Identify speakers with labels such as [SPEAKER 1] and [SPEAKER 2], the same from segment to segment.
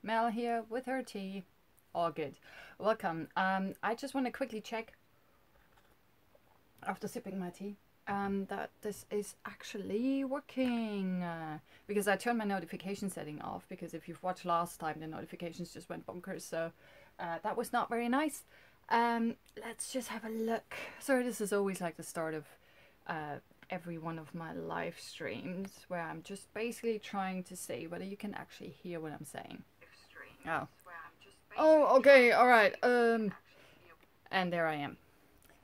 [SPEAKER 1] Mel here with her tea. All good. Welcome. I just want to quickly check after sipping my tea that this is actually working because I turned my notification setting off, because if you've watched last time the notifications just went bonkers, so that was not very nice. Let's just have a look. Sorry, this is always like the start of every one of my live streams where I'm just basically trying to see whether you can actually hear what I'm saying. Oh. Oh, okay, alright. And there I am,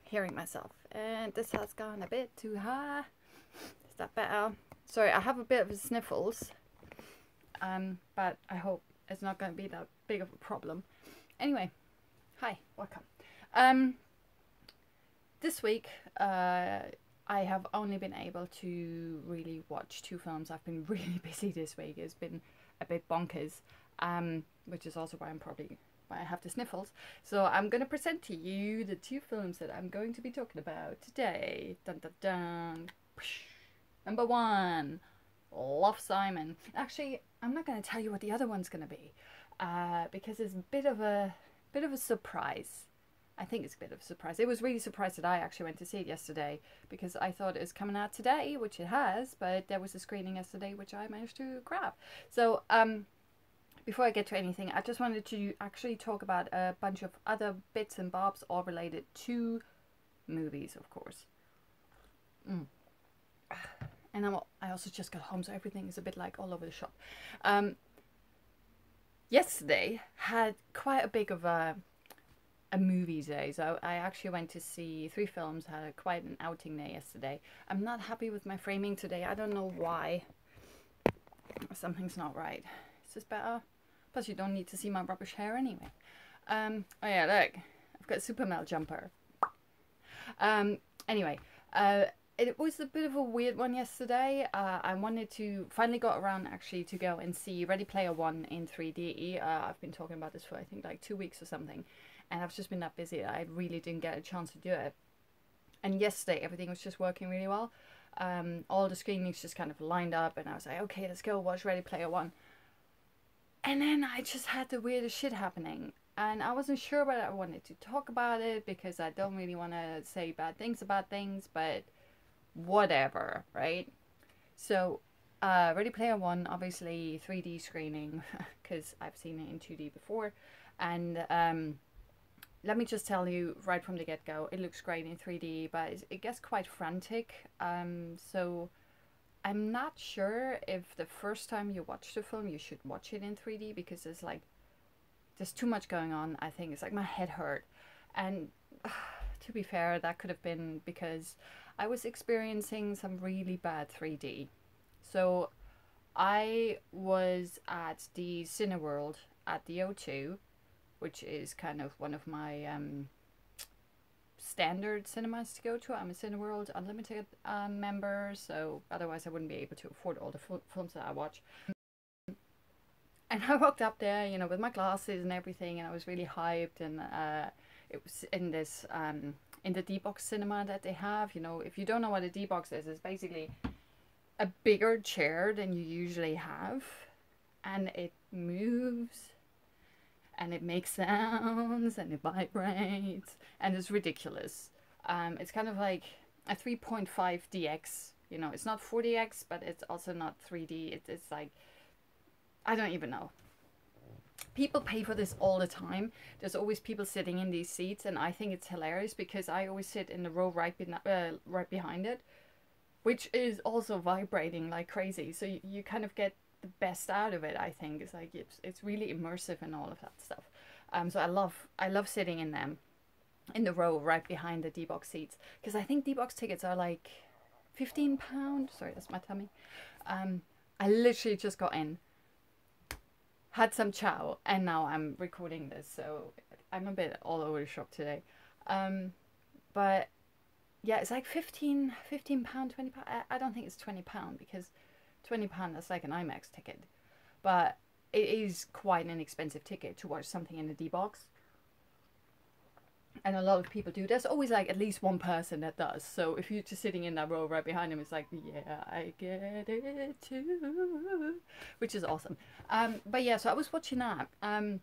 [SPEAKER 1] hearing myself. And this has gone a bit too high. Is that better? Sorry, I have a bit of sniffles. But I hope it's not going to be that big of a problem. Anyway, hi, welcome. This week, I have only been able to really watch 2 films. I've been really busy this week. It's been a bit bonkers. Which is also why I have the sniffles. So I'm going to present to you the 2 films that I'm going to be talking about today. Dun dun dun. Number 1, ILoveCinema. Actually, I'm not going to tell you what the other one's going to be, because it's a bit of a surprise. I think it's a bit of a surprise. It was really surprised that I actually went to see it yesterday, because I thought it was coming out today, which it has, but there was a screening yesterday which I managed to grab. So before I get to anything, I just wanted to actually talk about a bunch of other bits and bobs, all related to movies, of course. And I also just got home, so everything is a bit like all over the shop. Yesterday had quite a big of a movie day, so I actually went to see 3 films, had quite an outing day yesterday. I'm not happy with my framing today. I don't know why. Something's not right. Is this better? Plus you don't need to see my rubbish hair anyway. Oh yeah, look, I've got a Super Mel jumper. Anyway, it was a bit of a weird one yesterday. I wanted to, finally got around actually to go and see Ready Player One in 3D. I've been talking about this for I think like 2 weeks or something, and I've just been that busy I really didn't get a chance to do it. And yesterday everything was just working really well. All the screenings just kind of lined up, and I was like, okay, let's go watch Ready Player One. And then I just had the weirdest shit happening, and I wasn't sure whether I wanted to talk about it, because I don't really want to say bad things about things, but whatever, right? So Ready Player One, obviously 3D screening, because I've seen it in 2D before, and let me just tell you right from the get-go, it looks great in 3D, but it gets quite frantic. So I'm not sure if the first time you watch the film you should watch it in 3D, because there's too much going on. I think it's like my head hurt, and to be fair, that could have been because I was experiencing some really bad 3D. So I was at the Cineworld at the O2, which is kind of one of my standard cinemas to go to. I'm a Cineworld Unlimited member, so otherwise I wouldn't be able to afford all the films that I watch. And I walked up there, you know, with my glasses and everything, and I was really hyped, and it was in this in the D-Box cinema that they have. You know, if you don't know what a D-Box is, it's basically a bigger chair than you usually have, and it moves, and it makes sounds, and it vibrates, and it's ridiculous. It's kind of like a 3.5 DX, you know, it's not 4DX, but it's also not 3D. It's like, I don't even know. People pay for this all the time. There's always people sitting in these seats, and I think it's hilarious because I always sit in the row right behind it, which is also vibrating like crazy. So you kind of get the best out of it. I think it's like it's really immersive and all of that stuff. So I love sitting in them, in the row right behind the D-Box seats, because I think D-Box tickets are like £15. Sorry, that's my tummy. I literally just got in, had some chow, and now I'm recording this, so I'm a bit all over the shop today. But yeah, it's like £15, £20. I don't think it's £20, because £20, that's like an IMAX ticket, but it is quite an expensive ticket to watch something in the D-Box. And a lot of people do. There's always like at least one person that does. So if you're just sitting in that row right behind him, it's like, yeah, I get it too, which is awesome. But yeah, so I was watching that, and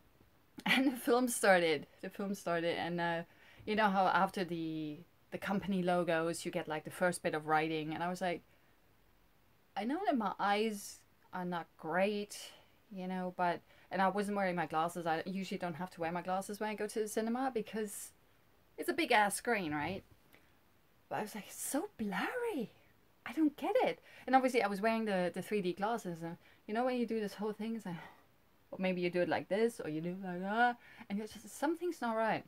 [SPEAKER 1] the film started. And you know how after the company logos, you get like the first bit of writing, and I was like, I know that my eyes are not great, you know, but and I wasn't wearing my glasses. I usually don't have to wear my glasses when I go to the cinema because it's a big ass screen, right? But I was like, it's so blurry. I don't get it. And obviously, I was wearing the 3D glasses. And you know, when you do this whole thing, it's like, or maybe you do it like this, or you do it like that, and it's just something's not right.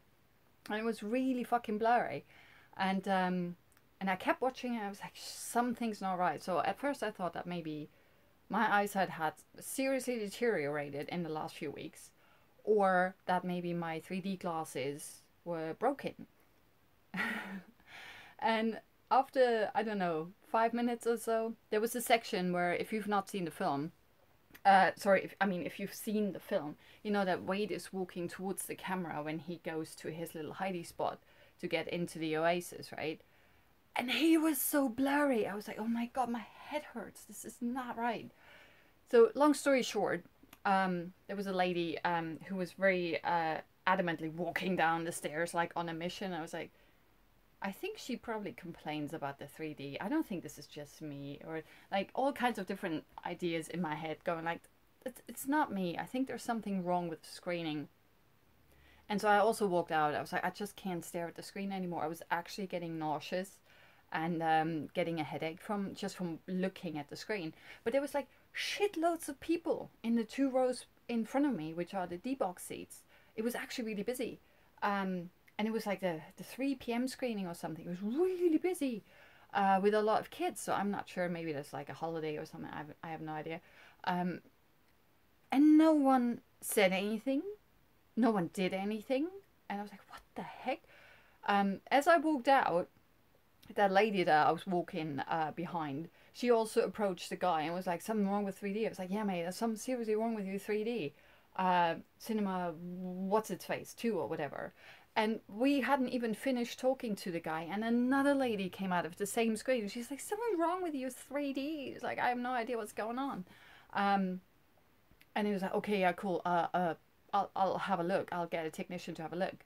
[SPEAKER 1] And it was really fucking blurry. And I kept watching it. I was like, something's not right. So at first, I thought that maybe my eyesight had seriously deteriorated in the last few weeks, or that maybe my 3D glasses were broken. And after, I don't know, 5 minutes or so, there was a section where if you've not seen the film, if you've seen the film, you know that Wade is walking towards the camera when he goes to his little hidey spot to get into the oasis, right? And he was so blurry. I was like, oh my God, my head hurts. This is not right. So long story short, there was a lady who was very adamantly walking down the stairs like on a mission. I was like, I think she probably complains about the 3D. I don't think this is just me, or like all kinds of different ideas in my head going like, it's not me. I think there's something wrong with the screening. And so I also walked out. I was like, I just can't stare at the screen anymore. I was actually getting nauseous and getting a headache from looking at the screen. But there was like shitloads of people in the 2 rows in front of me, which are the D-box seats. It was actually really busy. And it was like the 3 p.m. screening or something. It was really busy with a lot of kids. So I'm not sure. Maybe there's like a holiday or something. I have no idea. And no one said anything. No one did anything. And I was like, what the heck? As I walked out, that lady that I was walking behind, she also approached the guy and was like, something wrong with 3D. I was like, yeah, mate, there's something seriously wrong with you, 3D. Cinema, what's its face, 2 or whatever. And we hadn't even finished talking to the guy, and another lady came out of the same screen. She's like, something wrong with you, 3D. It's like, I have no idea what's going on. And he was like, okay, yeah, cool. I'll have a look. I'll get a technician to have a look.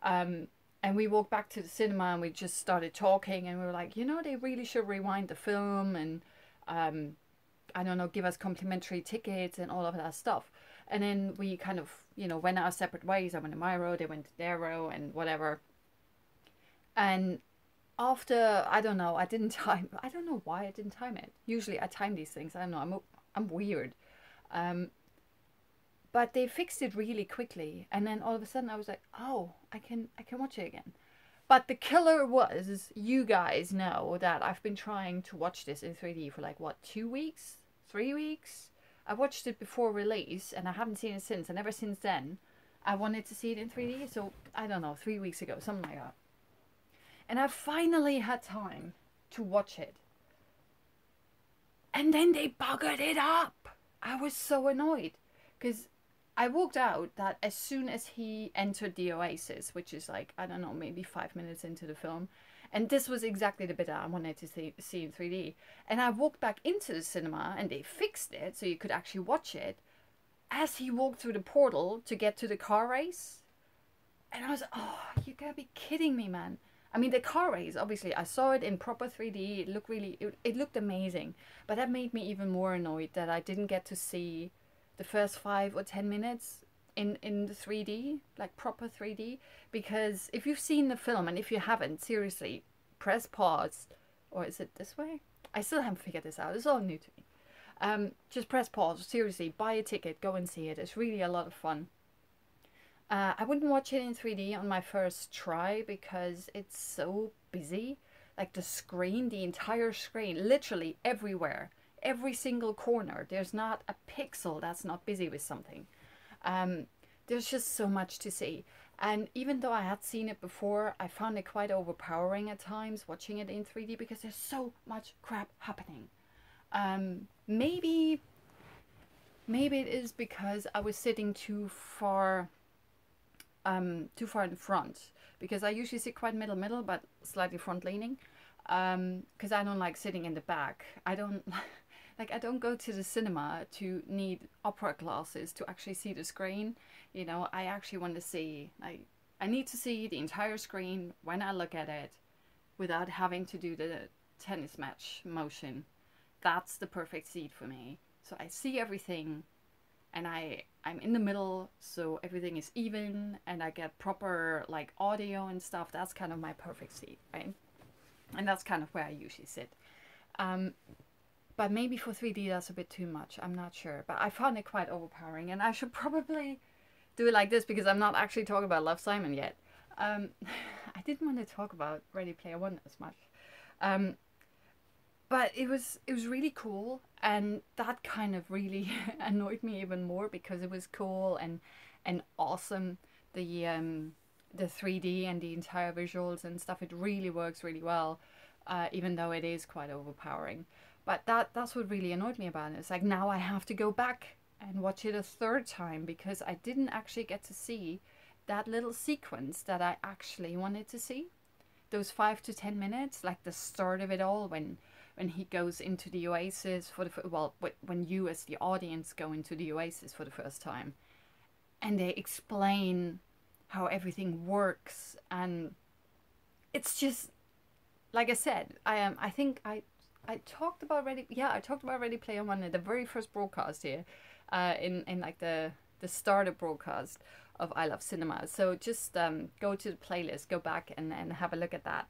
[SPEAKER 1] And we walked back to the cinema and we just started talking, and we were like, you know, they really should rewind the film and, I don't know, give us complimentary tickets and all of that stuff. And then we kind of, you know, went our separate ways. I went to my row, they went to their row and whatever. And after, I don't know, I didn't time, I don't know why I didn't time it. Usually I time these things. I don't know, I'm weird. But they fixed it really quickly. And then all of a sudden I was like, oh, I can watch it again. But the killer was, you guys know that I've been trying to watch this in 3D for like, what, 2 weeks? 3 weeks? I watched it before release and I haven't seen it since. And ever since then, I wanted to see it in 3D. So, I don't know, 3 weeks ago, something like that. And I finally had time to watch it. And then they buggered it up. I was so annoyed. Because I walked out that as soon as he entered the oasis, which is like, I don't know, maybe 5 minutes into the film. And this was exactly the bit that I wanted to see in 3D. And I walked back into the cinema and they fixed it so you could actually watch it as he walked through the portal to get to the car race. And I was, oh, you gotta be kidding me, man. I mean, the car race, obviously, I saw it in proper 3D. It looked really, it looked amazing. But that made me even more annoyed that I didn't get to see the first 5 or 10 minutes in the 3D, like proper 3D. Because if you've seen the film, and if you haven't, seriously, press pause. Or is it this way? I still haven't figured this out. It's all new to me. Just press pause. Seriously, buy a ticket, go and see it. It's really a lot of fun. I wouldn't watch it in 3D on my first try because it's so busy. Like the screen, the entire screen, literally everywhere, every single corner. There's not a pixel that's not busy with something. There's just so much to see. And even though I had seen it before, I found it quite overpowering at times watching it in 3D because there's so much crap happening. Maybe it is because I was sitting too far too far in front, because I usually sit quite middle, but slightly front leaning, because I don't like sitting in the back. I don't like, I don't go to the cinema to need opera glasses to actually see the screen. You know, I actually want to see, I need to see the entire screen when I look at it without having to do the tennis match motion. That's the perfect seat for me. So I see everything, and I'm in the middle, so everything is even, and I get proper like audio and stuff. That's kind of my perfect seat, right? And that's kind of where I usually sit. But maybe for 3D that's a bit too much. I'm not sure, but I found it quite overpowering, and I should probably do it like this because I'm not actually talking about Love, Simon yet. I didn't want to talk about Ready Player One as much. But it was really cool, and that kind of really annoyed me even more because it was cool and awesome. The 3D and the entire visuals and stuff, it really works really well, even though it is quite overpowering. But that's what really annoyed me about it. It's like, now I have to go back and watch it a third time because I didn't actually get to see that little sequence that I actually wanted to see. Those 5 to 10 minutes, like the start of it all, when he goes into the Oasis for the when you as the audience go into the Oasis for the first time, and they explain how everything works, and it's just, like I said, I think I talked about I talked about Ready Player One in the very first broadcast here, in like the starter broadcast of I Love Cinema. So just go to the playlist, go back and have a look at that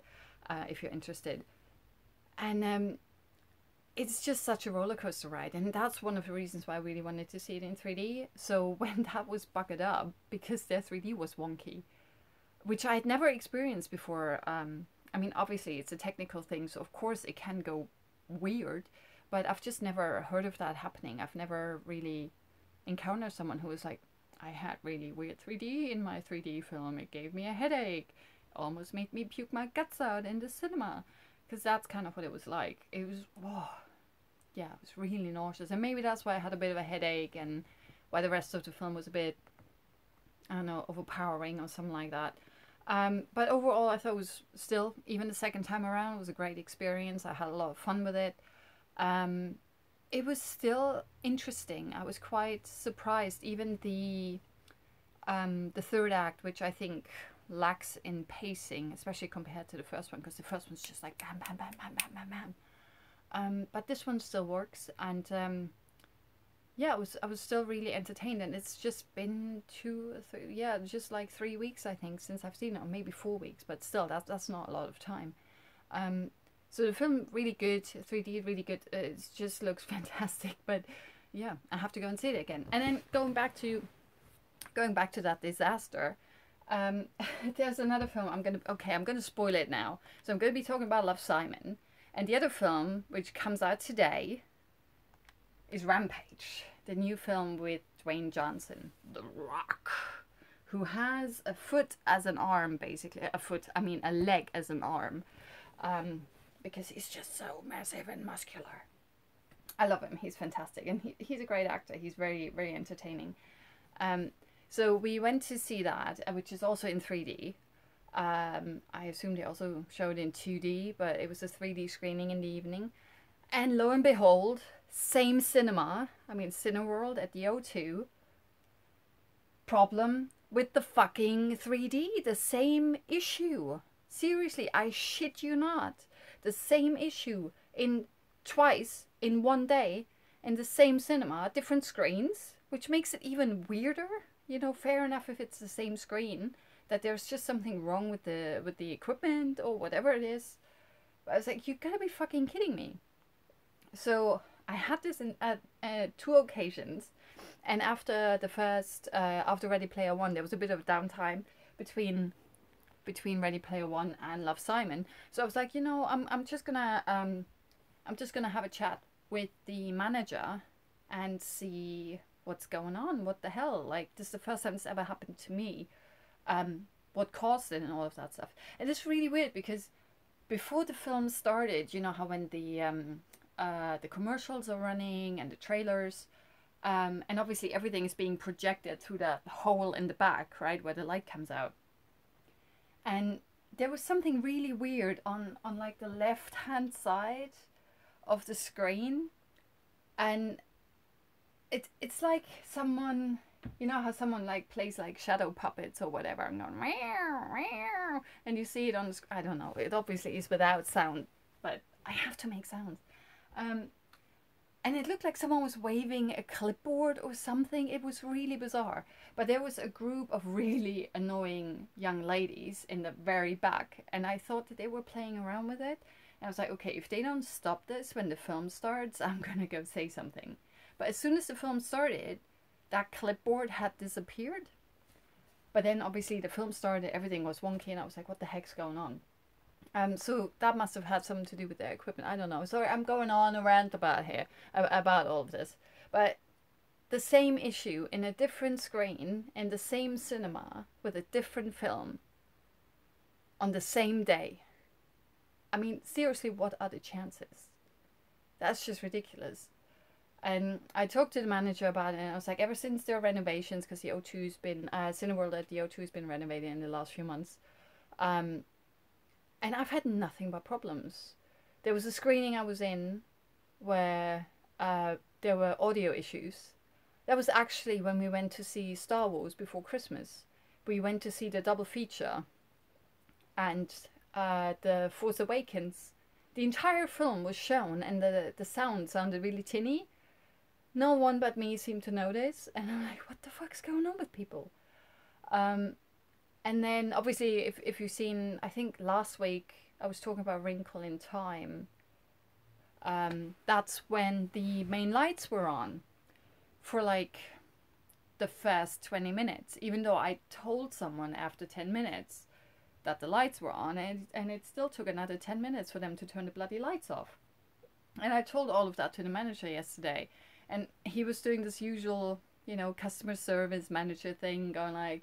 [SPEAKER 1] if you're interested. And it's just such a roller coaster ride, and that's one of the reasons why I really wanted to see it in 3D. So when that was bugged up because their 3D was wonky, which I had never experienced before. I mean, obviously it's a technical thing, so of course it can go weird, but I've just never heard of that happening. I've never really encountered someone who was like, I had really weird 3D in my 3D film. It gave me a headache, almost made me puke my guts out in the cinema, because that's kind of what it was like. It was, whoa, yeah, it was really nauseous, and maybe that's why I had a bit of a headache, and why the rest of the film was a bit, I don't know, overpowering or something like that. But overall, I thought it was still, even the second time around, it was a great experience. I had a lot of fun with it. It was still interesting. I was quite surprised. Even the third act, which I think lacks in pacing, especially compared to the first one, because the first one's just like bam, bam, bam, bam, bam, bam, bam. But this one still works, and yeah, I was still really entertained, and it's just been just like 3 weeks I think since I've seen it, or maybe 4 weeks, but still that's not a lot of time. So the film really good, 3D really good. It just looks fantastic, but yeah, I have to go and see it again. And then going back to that disaster, there's another film. I'm gonna spoil it now. So I'm gonna be talking about Love, Simon, and the other film which comes out today is Rampage, the new film with Dwayne Johnson, The Rock, who has a foot as an arm, basically. A leg as an arm, because he's just so massive and muscular. I love him. He's fantastic, and he's a great actor. He's very, very entertaining. So we went to see that, which is also in 3D. I assume they also showed in 2D, but it was a 3D screening in the evening. And lo and behold, same cinema, Cineworld at the O2. Problem with the fucking 3D, the same issue. Seriously, I shit you not. The same issue twice in one day in the same cinema, different screens, which makes it even weirder. You know, fair enough if it's the same screen, that there's just something wrong with the equipment or whatever it is. But I was like, you gotta be fucking kidding me. So I had this at 2 occasions, and after the first, after Ready Player One, there was a bit of downtime between Ready Player One and Love, Simon. So I was like, you know, I'm just gonna have a chat with the manager and see what's going on. What the hell? Like, this is the first time this ever happened to me. What caused it and all of that stuff. And it's really weird because before the film started, you know how when the commercials are running and the trailers, And obviously everything is being projected through that hole in the back, right, where the light comes out. And there was something really weird on like the left hand side of the screen, and it's like someone, you know how someone like plays like shadow puppets or whatever, and going meow, meow, and you see it on the I don't know, it obviously is without sound, but I have to make sounds. And it looked like someone was waving a clipboard or something. It was really bizarre. But there was a group of really annoying young ladies in the very back, and I thought that they were playing around with it. And I was like, okay, if they don't stop this when the film starts, I'm gonna go say something. But as soon as the film started, that clipboard had disappeared. But then obviously the film started, everything was wonky, and I was like, what the heck's going on? So that must have had something to do with their equipment. I don't know. Sorry, I'm going on a rant about here, about all of this. But the same issue in a different screen, in the same cinema, with a different film, on the same day. I mean, seriously, what are the chances? That's just ridiculous. And I talked to the manager about it, and I was like, ever since their renovations, because the O2's been, Cineworld at the O2 has been renovated in the last few months, and I've had nothing but problems. There was a screening I was in where there were audio issues. That was actually when we went to see Star Wars before Christmas. We went to see the double feature and The Force Awakens. The entire film was shown, and the sound sounded really tinny. No one but me seemed to notice, and I'm like, what the fuck's going on with people? And then obviously if you've seen, I think last week I was talking about Wrinkle in Time. That's when the main lights were on for like the first 20 minutes, even though I told someone after 10 minutes that the lights were on, and it still took another 10 minutes for them to turn the bloody lights off. And I told all of that to the manager yesterday, and he was doing this usual, you know, customer service manager thing, going like,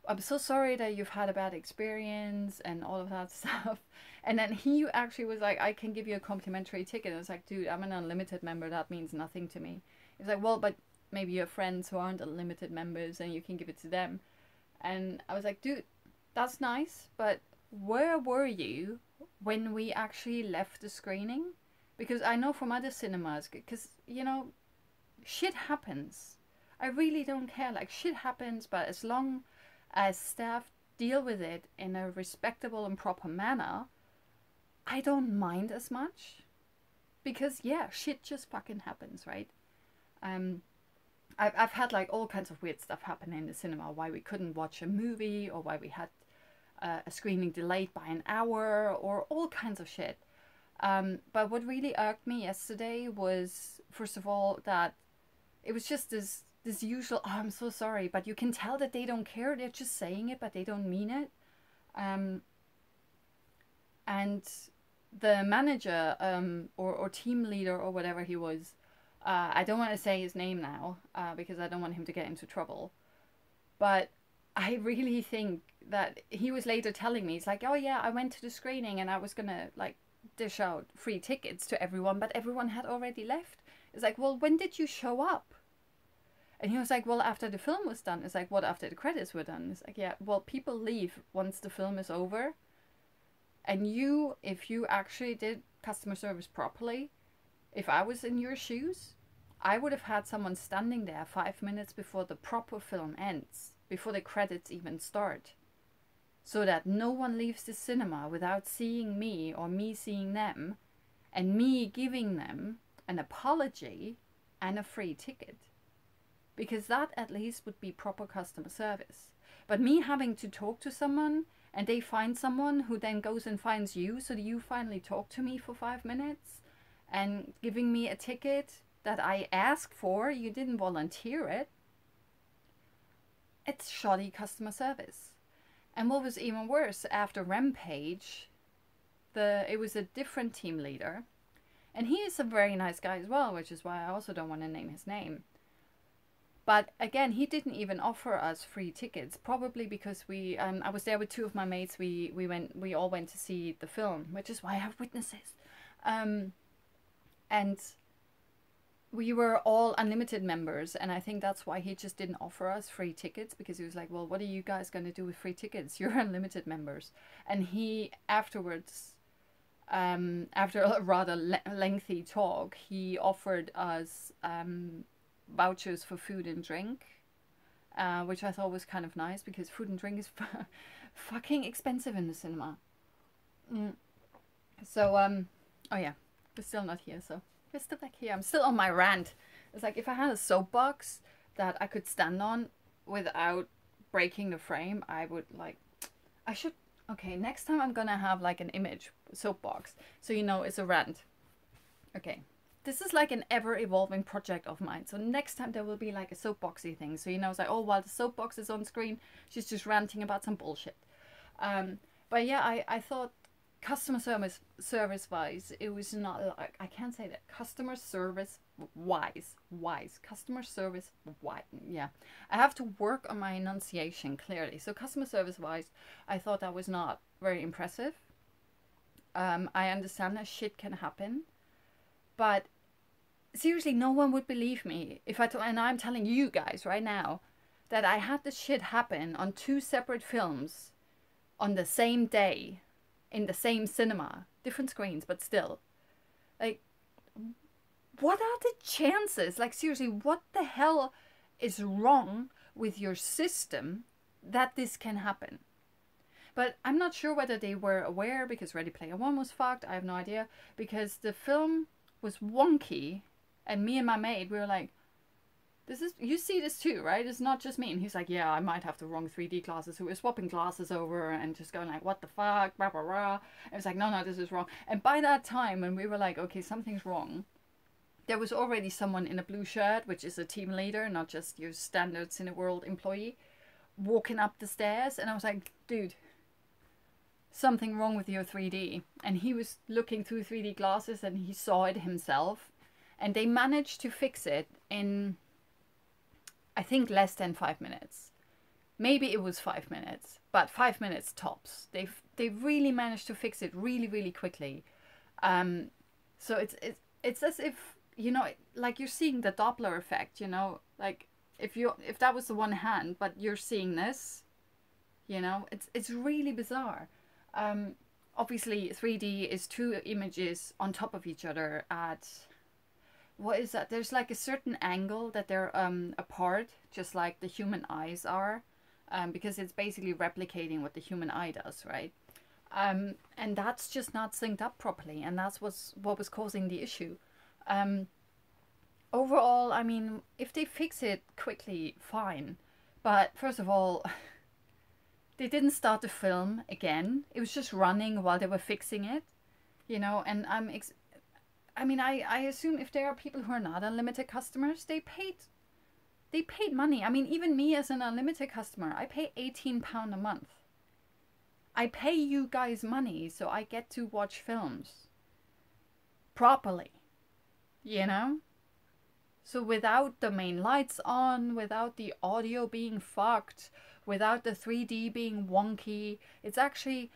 [SPEAKER 1] I'm so sorry that you've had a bad experience and all of that stuff. And then he actually was like, I can give you a complimentary ticket. And I was like, dude, I'm an unlimited member. That means nothing to me. He's like, well, but maybe you have friends who aren't unlimited members and you can give it to them. And I was like, dude, that's nice. But where were you when we actually left the screening? Because I know from other cinemas, because, you know, shit happens. I really don't care. Like, shit happens, but as long as staff deal with it in a respectable and proper manner, I don't mind as much. Because yeah, shit just fucking happens, right? I've had like all kinds of weird stuff happen in the cinema, why we couldn't watch a movie, or why we had a screening delayed by an hour, or all kinds of shit. But what really irked me yesterday was, first of all, that it was just this usual, oh, I'm so sorry, but you can tell that they don't care. They're just saying it, but they don't mean it. And the manager or team leader or whatever he was, I don't want to say his name now because I don't want him to get into trouble. But I really think that he was later telling me, he's like, oh yeah, I went to the screening and I was gonna like dish out free tickets to everyone, but everyone had already left. It's like, well, when did you show up? And he was like, well, after the film was done. It's like, what, after the credits were done? It's like, yeah, well, people leave once the film is over. And you, if you actually did customer service properly, if I was in your shoes, I would have had someone standing there 5 minutes before the proper film ends, before the credits even start, so that no one leaves the cinema without seeing me or me seeing them, and me giving them an apology and a free ticket. Because that at least would be proper customer service. But me having to talk to someone and they find someone who then goes and finds you, so that you finally talk to me for 5 minutes and giving me a ticket that I asked for, you didn't volunteer it. It's shoddy customer service. And what was even worse, after Rampage, it was a different team leader. And he is a very nice guy as well, which is why I also don't want to name his name. But again, he didn't even offer us free tickets, probably because I was there with two of my mates. We all went to see the film, which is why I have witnesses. And we were all unlimited members, and I think that's why he just didn't offer us free tickets, because he was like, well, what are you guys going to do with free tickets? You're unlimited members. And he afterwards, after a rather lengthy talk, he offered us vouchers for food and drink, which I thought was kind of nice, because food and drink is fucking expensive in the cinema. So, oh yeah, we're still not here, so we're still back here. I'm still on my rant. It's like, if I had a soapbox that I could stand on without breaking the frame, I would, like, I should, okay, next time I'm gonna have like an image soapbox, so you know it's a rant. Okay, this is like an ever-evolving project of mine, so next time there will be like a soapboxy thing, so you know, it's like, oh, while the soapbox is on screen, she's just ranting about some bullshit. But yeah, I thought customer service wise, it was not, like, I can't say that, customer service wise, yeah, I have to work on my enunciation, clearly. So customer service wise, I thought that was not very impressive. I understand that shit can happen, but seriously, no one would believe me if I told, and I'm telling you guys right now, that I had this shit happen on 2 separate films on the same day, in the same cinema, different screens, but still. Like, what are the chances? Like, seriously, what the hell is wrong with your system that this can happen? But I'm not sure whether they were aware, because Ready Player One was fucked. I have no idea, because the film was wonky, and me and my mate, we were like, this is, you see this too, right? It's not just me. And he's like, yeah, I might have the wrong 3D glasses. So we're swapping glasses over and just going like, what the fuck, blah, blah, blah. And it's like, no, this is wrong. And by that time, when we were like, okay, something's wrong, there was already someone in a blue shirt, which is a team leader, not just your standard Cineworld employee, walking up the stairs. And I was like, dude, something wrong with your 3D. And he was looking through 3D glasses and he saw it himself. And they managed to fix it in, I think, less than 5 minutes. Maybe it was 5 minutes, but 5 minutes tops. They really managed to fix it really, really quickly. So it's as if, you know, like you're seeing the Doppler effect, you know, like if that was the one hand, but you're seeing this, you know, it's really bizarre. Obviously 3D is 2 images on top of each other at, what is that? There's like a certain angle that they're apart, just like the human eyes are, because it's basically replicating what the human eye does, right? And that's just not synced up properly, and that's what was causing the issue. Overall, I mean, if they fix it quickly, fine. But first of all, they didn't start the film again. It was just running while they were fixing it, you know. And I mean, I assume if there are people who are not unlimited customers, they paid money. I mean, even me as an unlimited customer, I pay £18 a month. I pay you guys money so I get to watch films properly, you know? So without the main lights on, without the audio being fucked, without the 3D being wonky, it's actually,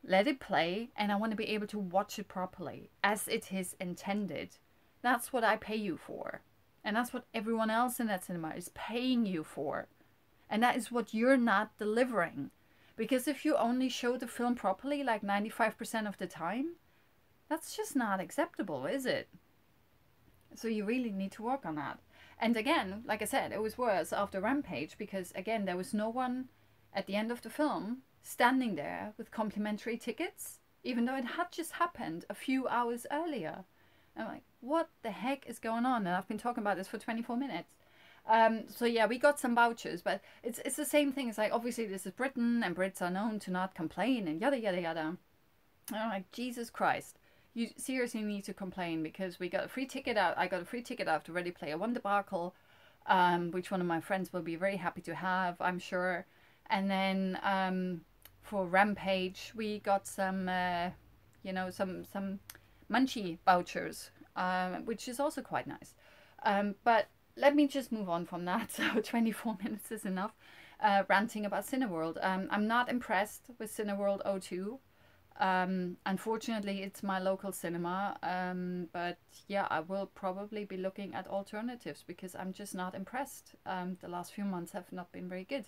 [SPEAKER 1] let it play, and I want to be able to watch it properly, as it is intended. That's what I pay you for. And that's what everyone else in that cinema is paying you for. And that is what you're not delivering. Because if you only show the film properly, like 95% of the time, that's just not acceptable, is it? So you really need to work on that. And again, like I said, it was worse after Rampage, because again, there was no one at the end of the film standing there with complimentary tickets, even though it had just happened a few hours earlier. I'm like, what the heck is going on? And I've been talking about this for 24 minutes. So yeah, we got some vouchers, but it's the same thing. It's like, obviously this is Britain, and Brits are known to not complain, and yada yada yada. And I'm like, Jesus Christ, you seriously need to complain, because we got a free ticket out. I got a free ticket out to Ready Player One debacle, which one of my friends will be very happy to have, I'm sure. And then for Rampage, we got some, you know, some munchie vouchers, which is also quite nice. But let me just move on from that. So 24 minutes is enough ranting about Cineworld. I'm not impressed with Cineworld 02. Unfortunately, it's my local cinema, but yeah, I will probably be looking at alternatives because I'm just not impressed. The last few months have not been very good.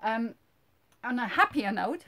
[SPEAKER 1] On a happier note,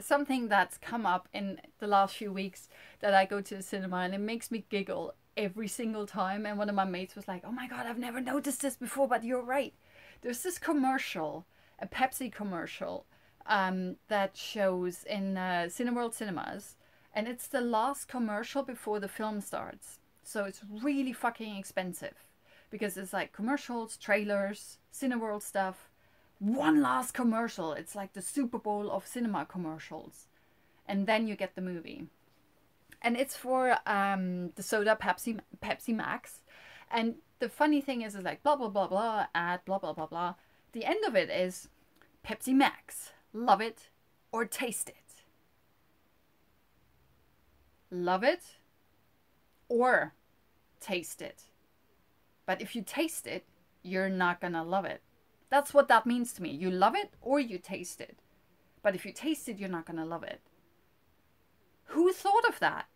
[SPEAKER 1] something that's come up in the last few weeks that I go to the cinema and it makes me giggle every single time. And one of my mates was like, "Oh my God, I've never noticed this before, but you're right." There's this commercial, a Pepsi commercial, that shows in Cineworld cinemas, and it's the last commercial before the film starts. So it's really fucking expensive because it's like commercials, trailers, Cineworld stuff. One last commercial. It's like the Super Bowl of cinema commercials, and then you get the movie. And it's for the soda Pepsi Max. And the funny thing is like blah blah blah blah at blah blah blah blah. The end of it is Pepsi Max. Love it or taste it. Love it or taste it. But if you taste it, you're not gonna love it. That's what that means to me. You love it or you taste it. But if you taste it, you're not gonna love it. Who thought of that?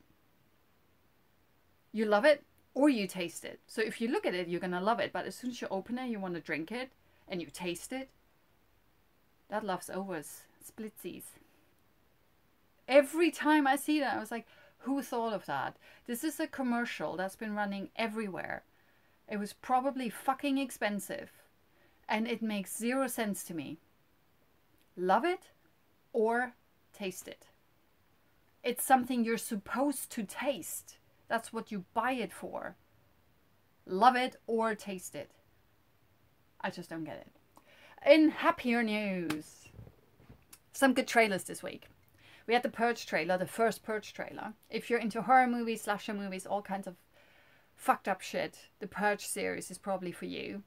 [SPEAKER 1] You love it or you taste it. So if you look at it, you're gonna love it. But as soon as you open it, you want to drink it and you taste it, that love's over. Splitsies. Every time I see that, I was like, who thought of that? This is a commercial that's been running everywhere. It was probably fucking expensive. And it makes zero sense to me. Love it or taste it. It's something you're supposed to taste. That's what you buy it for. Love it or taste it. I just don't get it. In happier news, some good trailers this week. We had the Purge trailer, the first Purge trailer. If you're into horror movies, slasher movies, all kinds of fucked up shit, the Purge series is probably for you.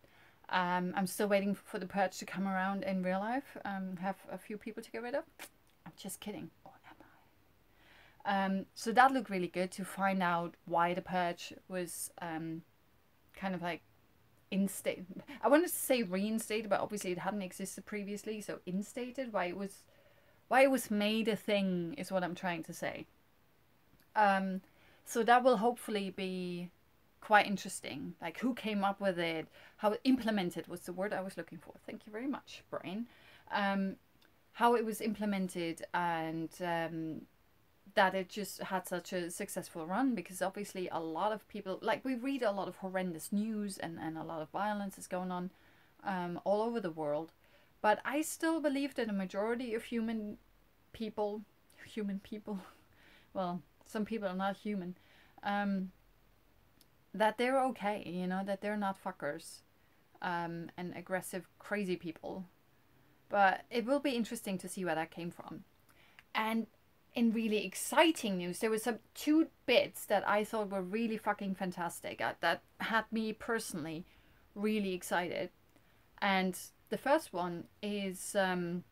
[SPEAKER 1] I'm still waiting for the Purge to come around in real life. Have a few people to get rid of. I'm just kidding. Or am I? So that looked really good to find out why the Purge was kind of like instated. I wanted to say reinstated, but obviously it hadn't existed previously. So instated, why it was made a thing is what I'm trying to say. So that will hopefully be quite interesting. Like who came up with it, how implemented was the word I was looking for. Thank you very much, brain. How it was implemented and that it just had such a successful run, because obviously a lot of people, like we read a lot of horrendous news and a lot of violence is going on all over the world. But I still believe that a majority of human people, well, some people are not human, that they're okay, you know, that they're not fuckers and aggressive, crazy people. But it will be interesting to see where that came from. And in really exciting news, there were some two bits that I thought were really fucking fantastic, that had me personally really excited. And the first one is Charlize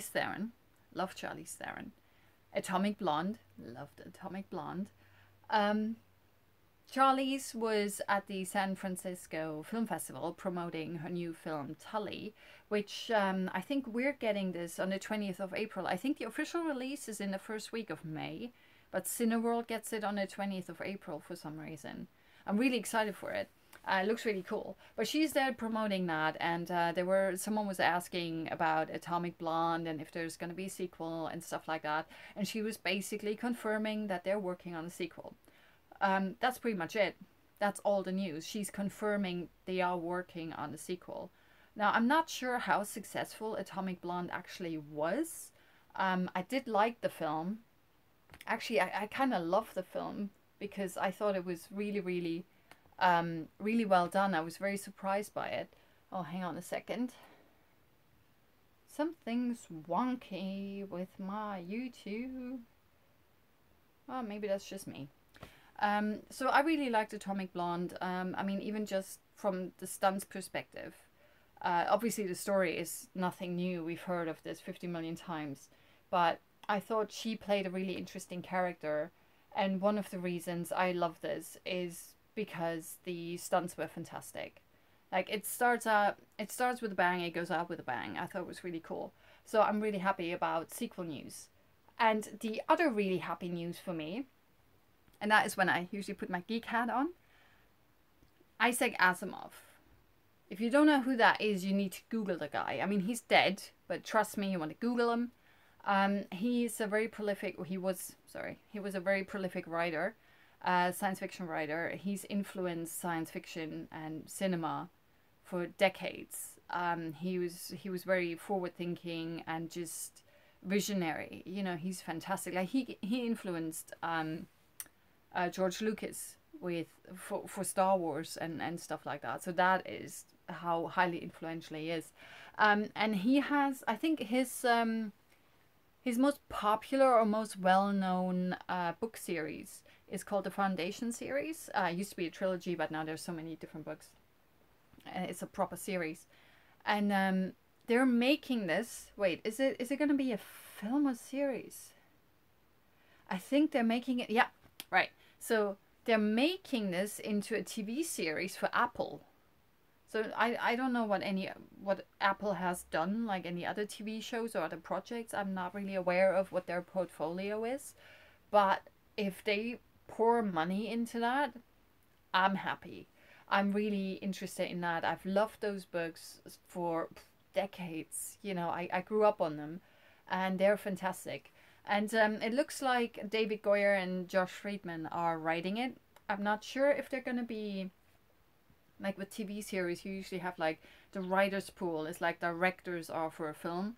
[SPEAKER 1] Theron. Love Charlize Theron. Atomic Blonde. Loved Atomic Blonde. Charlize was at the San Francisco Film Festival promoting her new film Tully, which I think we're getting this on the 20th of April. I think the official release is in the first week of May, but Cineworld gets it on the 20th of April for some reason. I'm really excited for it. It looks really cool. But she's there promoting that, and someone was asking about Atomic Blonde and if there's going to be a sequel and stuff like that. And she was basically confirming that they're working on a sequel. That's pretty much it. That's all the news. She's confirming they are working on the sequel. Now, I'm not sure how successful Atomic Blonde actually was. I did like the film. Actually, I kind of love the film because I thought it was really, really, really well done. I was very surprised by it. Oh, hang on a second. Something's wonky with my YouTube. Oh, maybe that's just me. So I really liked Atomic Blonde. I mean, even just from the stunts perspective. Obviously, the story is nothing new. We've heard of this 50 million times. But I thought she played a really interesting character. And one of the reasons I love this is because the stunts were fantastic. Like, it starts with a bang, it goes out with a bang. I thought it was really cool. So I'm really happy about sequel news. And the other really happy news for me, and that is when I usually put my geek hat on, Isaac Asimov. If you don't know who that is, you need to Google the guy. I mean, he's dead, but trust me, you want to Google him. He's a very prolific, he was a very prolific writer, science fiction writer. He's influenced science fiction and cinema for decades. He was very forward thinking and just visionary. You know, he's fantastic. Like he influenced George Lucas for Star Wars and stuff like that. So that is how highly influential he is. And he has, I think his most popular or most well-known book series is called the Foundation series. It used to be a trilogy, but now there's so many different books. It's a proper series. And they're making this. Wait, is it going to be a film or series? I think they're making it. Yeah, right. So they're making this into a TV series for Apple. So I don't know what Apple has done, like any other TV shows or other projects. I'm not really aware of what their portfolio is. But if they pour money into that, I'm happy. I'm really interested in that. I've loved those books for decades. You know, I grew up on them and they're fantastic. And it looks like David Goyer and Josh Friedman are writing it. I'm not sure if they're going to be... Like with TV series, you usually have like the writer's pool. It's like directors are for a film.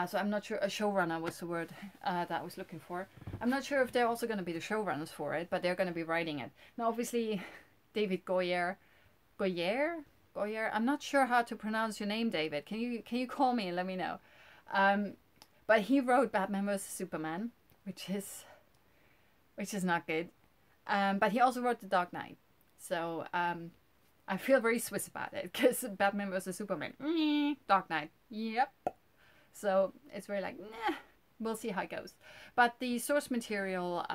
[SPEAKER 1] So I'm not sure, a showrunner was the word that I was looking for. I'm not sure if they're also going to be the showrunners for it, but they're going to be writing it. Now, obviously, David Goyer, I'm not sure how to pronounce your name, David. Can you call me and let me know? But he wrote Batman vs Superman, which is not good. But he also wrote The Dark Knight. So I feel very Swiss about it because Batman vs Superman, Dark Knight, yep. So it's very like, nah, we'll see how it goes. But the source material,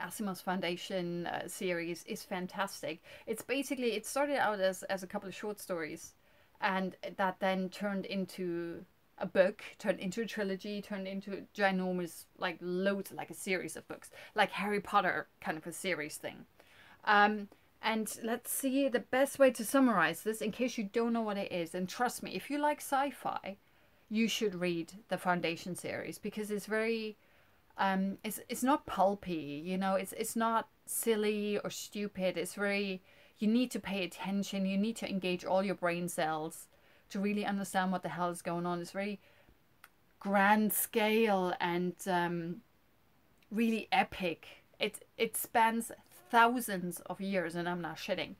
[SPEAKER 1] Asimov's Foundation series is fantastic. It's basically, it started out as a couple of short stories, and that then turned into a book, turned into a trilogy, turned into ginormous, like loads, like a series of books, like Harry Potter kind of a series thing. And let's see, the best way to summarize this, in case you don't know what it is, and trust me, if you like sci-fi, you should read the Foundation series, because it's very, it's not pulpy, you know, it's not silly or stupid. It's very, you need to pay attention, you need to engage all your brain cells to really understand what the hell is going on. It's very grand scale and really epic. It spans thousands of years, and I'm not shitting.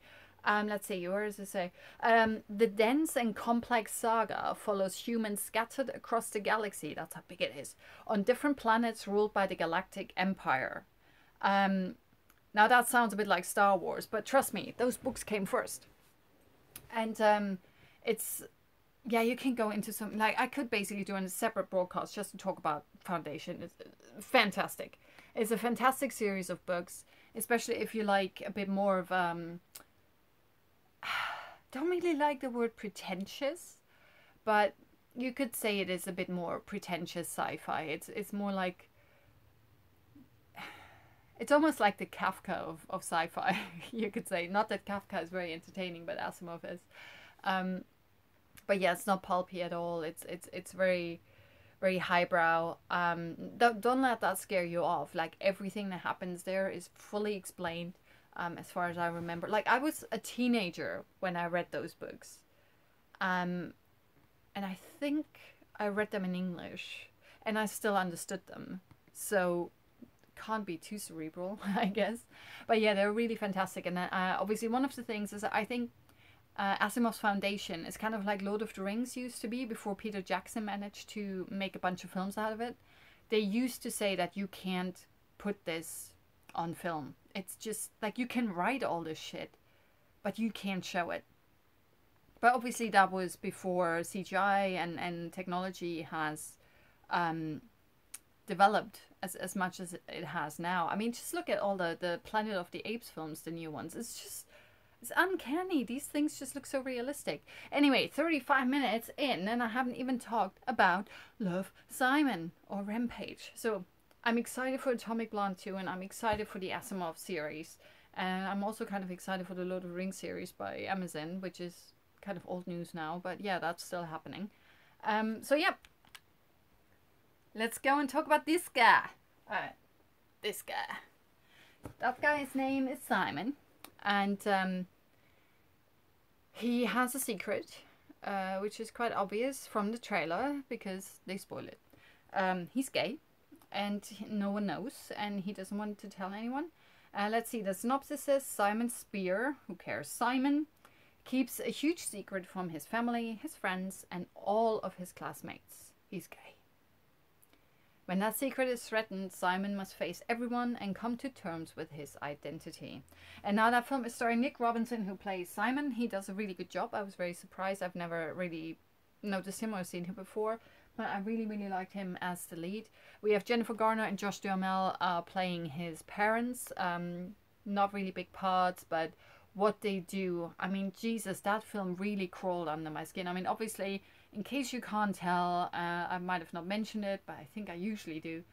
[SPEAKER 1] Let's see, where does it say? The dense and complex saga follows humans scattered across the galaxy, that's how big it is, on different planets ruled by the Galactic Empire. Now that sounds a bit like Star Wars, but trust me, those books came first. And it's, yeah, you can go into some, like, I could basically do a separate broadcast just to talk about Foundation. It's fantastic. It's a fantastic series of books, especially if you like a bit more of, don't really like the word pretentious, but you could say it is a bit more pretentious sci-fi. It's more like, it's almost like the Kafka of sci-fi, you could say. Not that Kafka is very entertaining, but Asimov is. But yeah, it's not pulpy at all. It's very, very highbrow. Don't let that scare you off. Like, everything that happens there is fully explained, as far as I remember. Like, I was a teenager when I read those books. And I think I read them in English, and I still understood them. So can't be too cerebral, I guess. But yeah, they're really fantastic. And obviously one of the things is that I think Asimov's Foundation is kind of like Lord of the Rings used to be before Peter Jackson managed to make a bunch of films out of it. They used to say that you can't put this on film. It's just like, you can write all this shit, but you can't show it. But obviously that was before CGI and technology has developed as much as it has now. I mean, just look at all the Planet of the Apes films, the new ones. It's just It's uncanny. These things just look so realistic. Anyway, 35 minutes in, and I haven't even talked about Love, Simon, or Rampage. So I'm excited for Atomic Blonde 2, and I'm excited for the Asimov series. And I'm also kind of excited for the Lord of the Rings series by Amazon, which is kind of old news now. But yeah, that's still happening. So yeah, let's go and talk about this guy. This guy. That guy's name is Simon. And he has a secret, which is quite obvious from the trailer because they spoil it. He's gay, and no one knows, and he doesn't want to tell anyone. Let's see, the synopsis says Simon Spear, who cares Simon, keeps a huge secret from his family, his friends, and all of his classmates. He's gay. When that secret is threatened, Simon must face everyone and come to terms with his identity. And now that film is starring Nick Robinson, who plays Simon. He does a really good job. I was very surprised. I've never really noticed him or seen him before, but I really, really liked him as the lead. We have Jennifer Garner and Josh Duhamel playing his parents. Not really big parts, but what they do, I mean, Jesus, that film really crawled under my skin. I mean, obviously, in case you can't tell, I might have not mentioned it, but I think I usually do.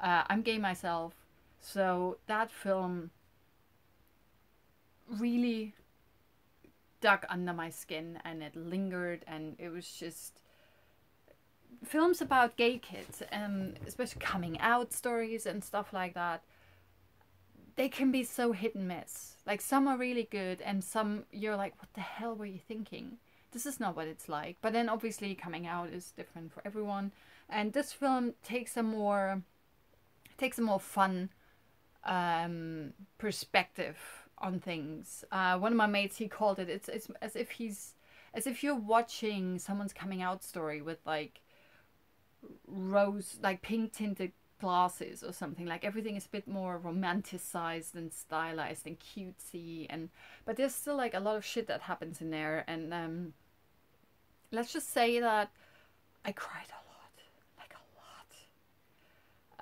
[SPEAKER 1] I'm gay myself, so that film really dug under my skin, and it lingered, and it was just... Films about gay kids, especially coming out stories and stuff like that, they can be so hit and miss. Like, some are really good, and some you're like, what the hell were you thinking? This is not what it's like. But then obviously coming out is different for everyone. And this film takes a more fun perspective on things. One of my mates, he called it, it's as if you're watching someone's coming out story with like pink tinted glasses or something. Like, everything is a bit more romanticized and stylized and cutesy, but there's still like a lot of shit that happens in there, and let's just say that I cried a lot, like a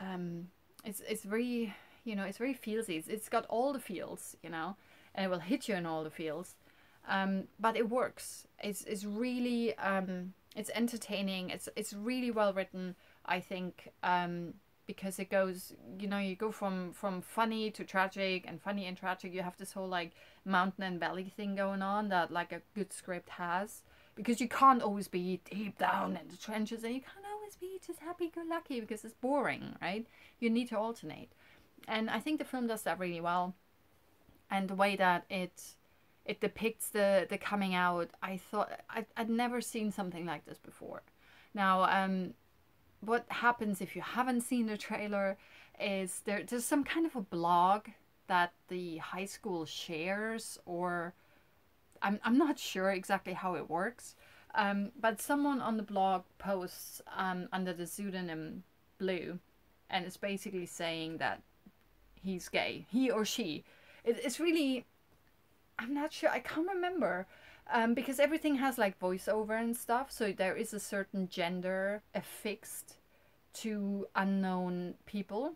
[SPEAKER 1] lot. It's very, you know, it's very feelsy. It's got all the feels, you know, and it will hit you in all the feels. But it works. It's really it's entertaining. It's really well written, I think. Because it goes, you know, you go from funny to tragic, and funny and tragic. You have this whole like mountain and valley thing going on that like a good script has. Because you can't always be deep down in the trenches, and you can't always be just happy-go-lucky because it's boring, right? You need to alternate. And I think the film does that really well. And the way that it depicts the coming out, I thought I'd never seen something like this before. Now, what happens if you haven't seen the trailer is there's some kind of a blog that the high school shares, or I'm not sure exactly how it works, but someone on the blog posts under the pseudonym Blue, and it's basically saying that he's gay, he or she. It's really, I'm not sure, I can't remember, because everything has like voiceover and stuff, so there is a certain gender affixed to unknown people.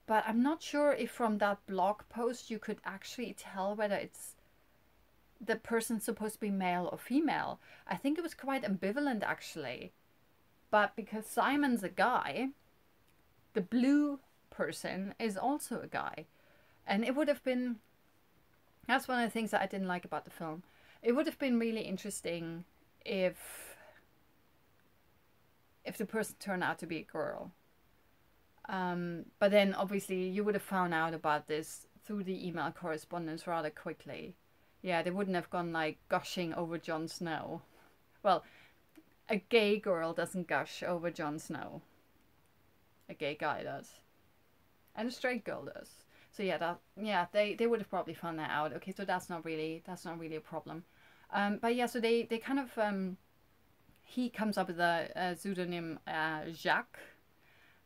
[SPEAKER 1] But I'm not sure if from that blog post you could actually tell whether it's the person's supposed to be male or female. I think it was quite ambivalent actually. But because Simon's a guy, the blue person is also a guy. And it would have been, that's one of the things that I didn't like about the film. It would have been really interesting if the person turned out to be a girl. But then obviously you would have found out about this through the email correspondence rather quickly. Yeah, they wouldn't have gone like gushing over Jon Snow. Well, a gay girl doesn't gush over Jon Snow. A gay guy does. And a straight girl does. So yeah, they would have probably found that out. Okay, so that's not really a problem. But yeah, so they kind of he comes up with a pseudonym Jacques.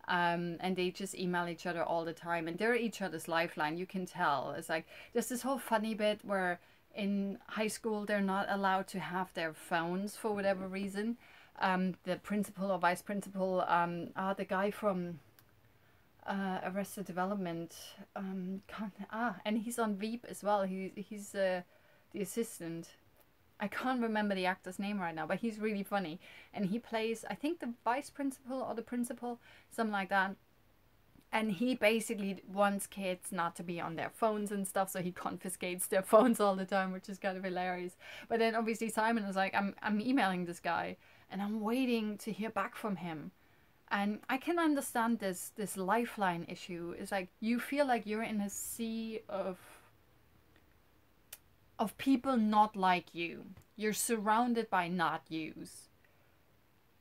[SPEAKER 1] And they just email each other all the time, and they're each other's lifeline. You can tell. It's like there's this whole funny bit where in high school they're not allowed to have their phones for whatever reason. The principal or vice principal, the guy from Arrested Development. And he's on Veep as well. He's the assistant. I can't remember the actor's name right now, but he's really funny. And he plays, I think, the vice principal or the principal, something like that. And he basically wants kids not to be on their phones and stuff, so he confiscates their phones all the time, which is kind of hilarious. But then obviously Simon was like, I'm emailing this guy, and I'm waiting to hear back from him. And I can understand this lifeline issue. It's like you feel like you're in a sea of people not like you. You're surrounded by not yous.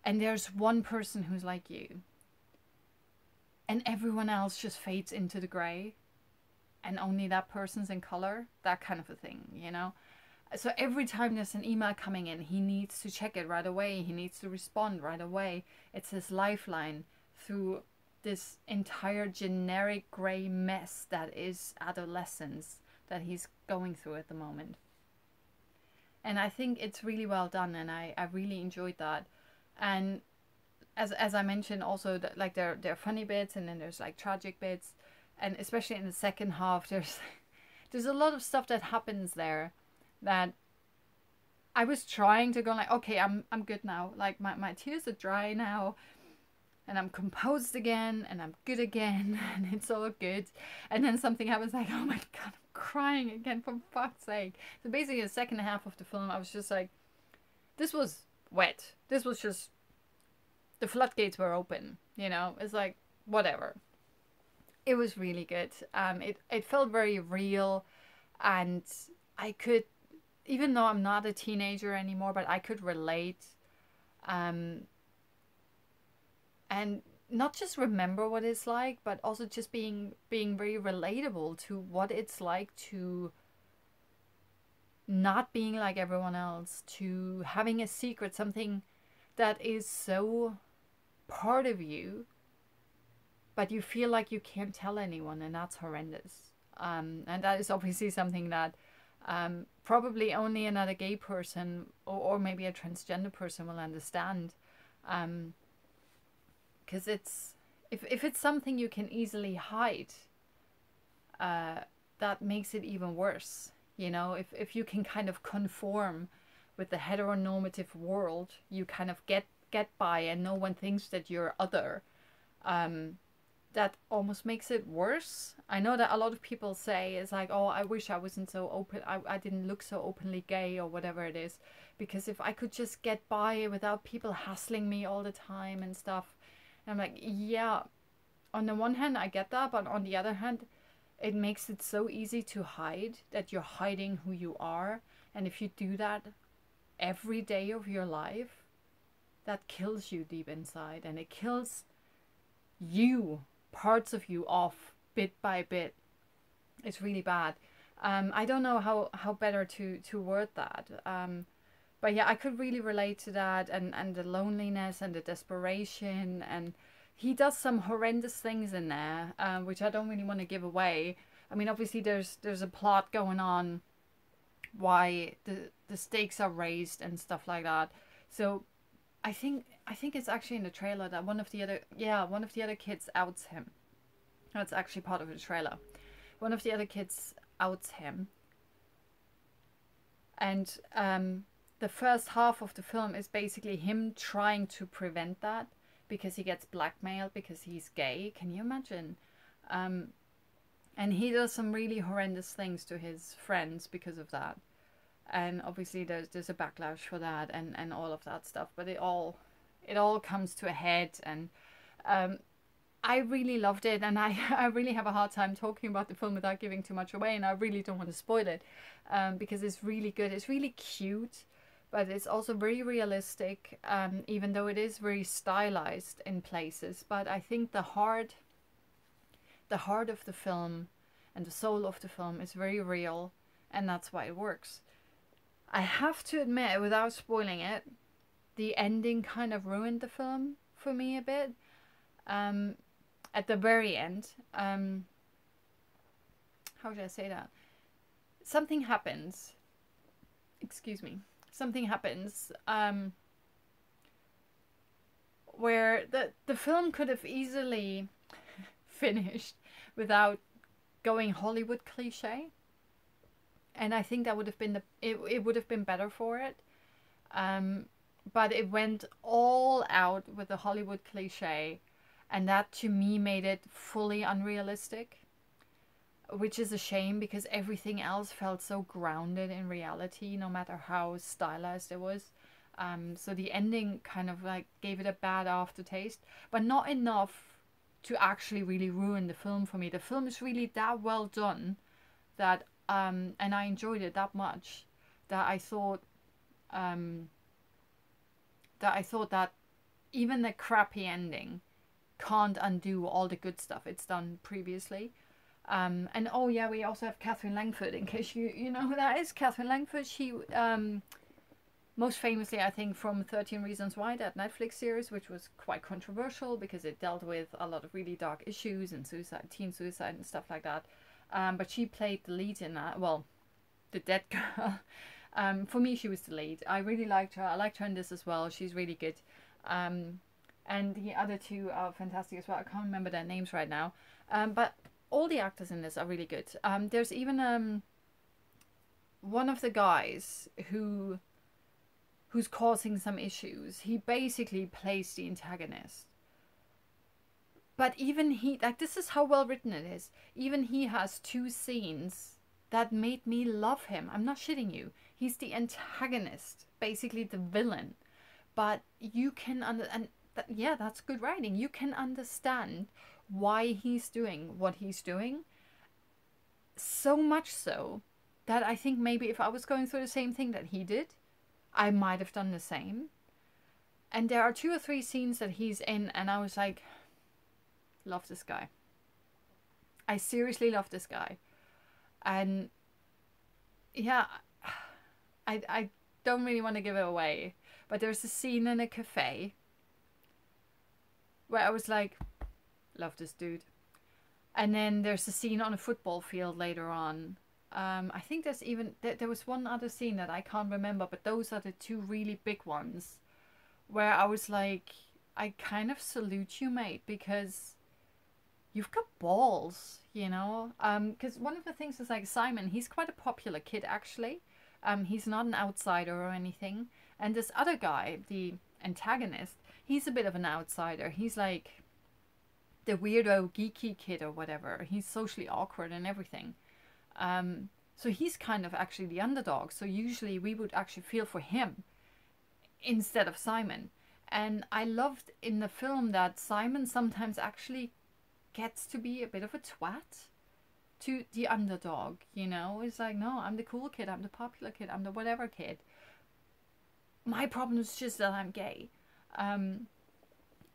[SPEAKER 1] And there's one person who's like you. And everyone else just fades into the grey. And only that person's in color. That kind of a thing, you know? So every time there's an email coming in, he needs to check it right away. He needs to respond right away. It's his lifeline through this entire generic grey mess that is adolescence that he's going through at the moment. And I think it's really well done, and I really enjoyed that. And as I mentioned also, that like there are funny bits, and then there's like tragic bits, and especially in the second half there's a lot of stuff that happens there that I was trying to go like, okay, I'm good now. Like my tears are dry now. And I'm composed again, and I'm good again, and it's all good. And then something happens like, oh my god, I'm crying again, for fuck's sake. So basically the second half of the film, I was just like, this was wet. This was just, the floodgates were open, you know? It's like, whatever. It was really good. It felt very real, and I could, even though I'm not a teenager anymore, but I could relate. And not just remember what it's like, but also just being very relatable to what it's like to not being like everyone else, to having a secret, something that is so part of you, but you feel like you can't tell anyone, and that's horrendous. And that is obviously something that probably only another gay person or maybe a transgender person will understand. Because it's, if it's something you can easily hide, that makes it even worse. You know, if you can kind of conform with the heteronormative world, you kind of get by and no one thinks that you're other. That almost makes it worse. I know that a lot of people say it's like, oh, I wish I wasn't so open. I didn't look so openly gay or whatever it is. Because if I could just get by without people hassling me all the time and stuff. And I'm like, yeah, on the one hand, I get that. But on the other hand, it makes it so easy to hide, that you're hiding who you are. And if you do that every day of your life, that kills you deep inside. And it kills you, parts of you, off bit by bit. It's really bad. I don't know how better to word that. But yeah, I could really relate to that, and the loneliness and the desperation. And he does some horrendous things in there, which I don't really want to give away. I mean, obviously there's a plot going on, why the stakes are raised and stuff like that. So I think it's actually in the trailer that one of the other kids outs him. That's actually part of the trailer. One of the other kids outs him. And the first half of the film is basically him trying to prevent that, because he gets blackmailed because he's gay. Can you imagine? And he does some really horrendous things to his friends because of that. And obviously there's a backlash for that and all of that stuff. But it all comes to a head. And I really loved it. And I really have a hard time talking about the film without giving too much away. And I really don't want to spoil it, because it's really good. It's really cute. But it's also very realistic, even though it is very stylized in places. But I think the heart of the film and the soul of the film is very real, and that's why it works. I have to admit, without spoiling it, the ending kind of ruined the film for me a bit. At the very end, how should I say that? Something happens. Excuse me. Something happens where the film could have easily finished without going Hollywood cliche. And I think that would have been it would have been better for it. But it went all out with the Hollywood cliche, and that to me made it fully unrealistic, which is a shame because everything else felt so grounded in reality, no matter how stylized it was. So the ending kind of like gave it a bad aftertaste, but not enough to actually really ruin the film for me. The film is really that well done that, and I enjoyed it that much that I thought that even the crappy ending can't undo all the good stuff it's done previously. And oh yeah, we also have Catherine Langford, in case you know who that is. Catherine Langford, she most famously, I think, from 13 Reasons Why, that Netflix series, which was quite controversial because it dealt with a lot of really dark issues and suicide, teen suicide and stuff like that. But she played the lead in that, well, the dead girl. For me, she was the lead. I really liked her. I liked her in this as well. She's really good. And the other two are fantastic as well. I can't remember their names right now. But all the actors in this are really good. There's even one of the guys who's causing some issues. He basically plays the antagonist. But even he, like, this is how well written it is. Even he has two scenes that made me love him. I'm not shitting you. He's the antagonist, basically the villain. But you can yeah, that's good writing. You can understand why he's doing what he's doing. So much so that I think maybe if I was going through the same thing that he did, I might have done the same. And there are 2 or 3 scenes that he's in, and I was like, love this guy. I seriously love this guy. And yeah, I don't really want to give it away, but there's a scene in a cafe where I was like, love this dude. And then there's a scene on a football field later on. I think there's even, there was one other scene that I can't remember, but those are the 2 really big ones where I was like, I kind of salute you, mate, because you've got balls, you know? Because one of the things is, like, Simon, he's quite a popular kid, actually. He's not an outsider or anything. And this other guy, the antagonist, he's a bit of an outsider. He's like the weirdo geeky kid or whatever. He's socially awkward and everything. So he's kind of actually the underdog. So usually we would actually feel for him instead of Simon. And I loved in the film that Simon sometimes actually gets to be a bit of a twat to the underdog, you know? It's like, no, I'm the cool kid, I'm the popular kid, I'm the whatever kid. My problem is just that I'm gay.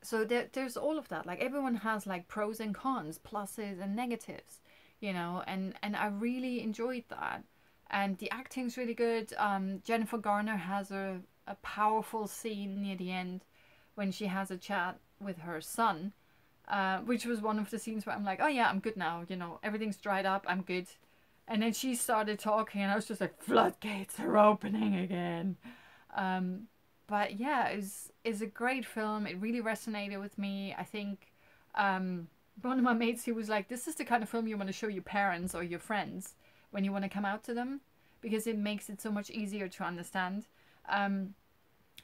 [SPEAKER 1] So there's all of that. Like, everyone has like pros and cons, pluses and negatives, you know, and I really enjoyed that. And the acting's really good. Jennifer Garner has a powerful scene near the end when she has a chat with her son, which was one of the scenes where I'm like, oh yeah, I'm good now, you know, everything's dried up, I'm good. And then she started talking and I was just like, floodgates are opening again. But yeah, it's a great film. It really resonated with me. I think one of my mates, he was like, this is the kind of film you want to show your parents or your friends when you want to come out to them, because it makes it so much easier to understand.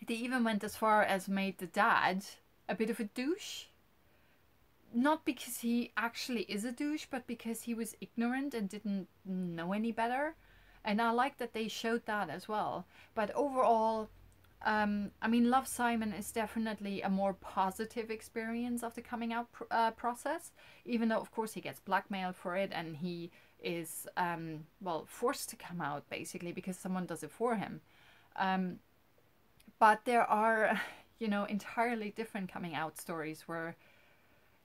[SPEAKER 1] They even went as far as made the dad a bit of a douche. Not because he actually is a douche, but because he was ignorant and didn't know any better. And I like that they showed that as well. But overall, I mean, Love, Simon is definitely a more positive experience of the coming out process. Even though, of course, he gets blackmailed for it and he is, well, forced to come out, basically, because someone does it for him. But there are, you know, entirely different coming out stories where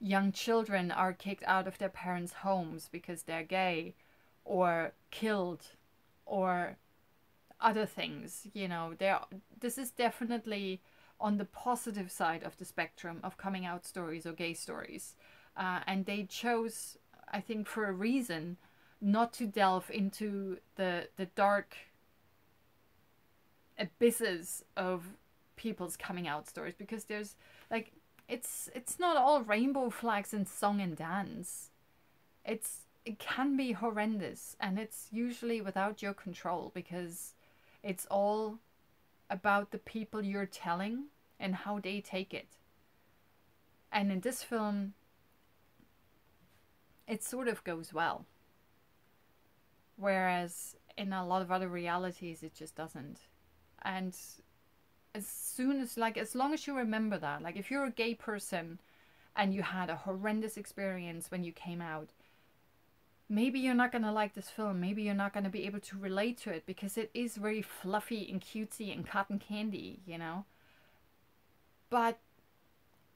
[SPEAKER 1] young children are kicked out of their parents' homes because they're gay, or killed, or other things, you know. This is definitely on the positive side of the spectrum of coming out stories or gay stories. And they chose, I think for a reason, not to delve into the dark abysses of people's coming out stories, because there's like, it's not all rainbow flags and song and dance. It can be horrendous, and it's usually without your control, because it's all about the people you're telling and how they take it. And in this film, it sort of goes well. Whereas in a lot of other realities, it just doesn't. And as long as you remember that, like if you're a gay person and you had a horrendous experience when you came out, maybe you're not going to like this film. Maybe you're not going to be able to relate to it, because it is very fluffy and cutesy and cotton candy, you know. But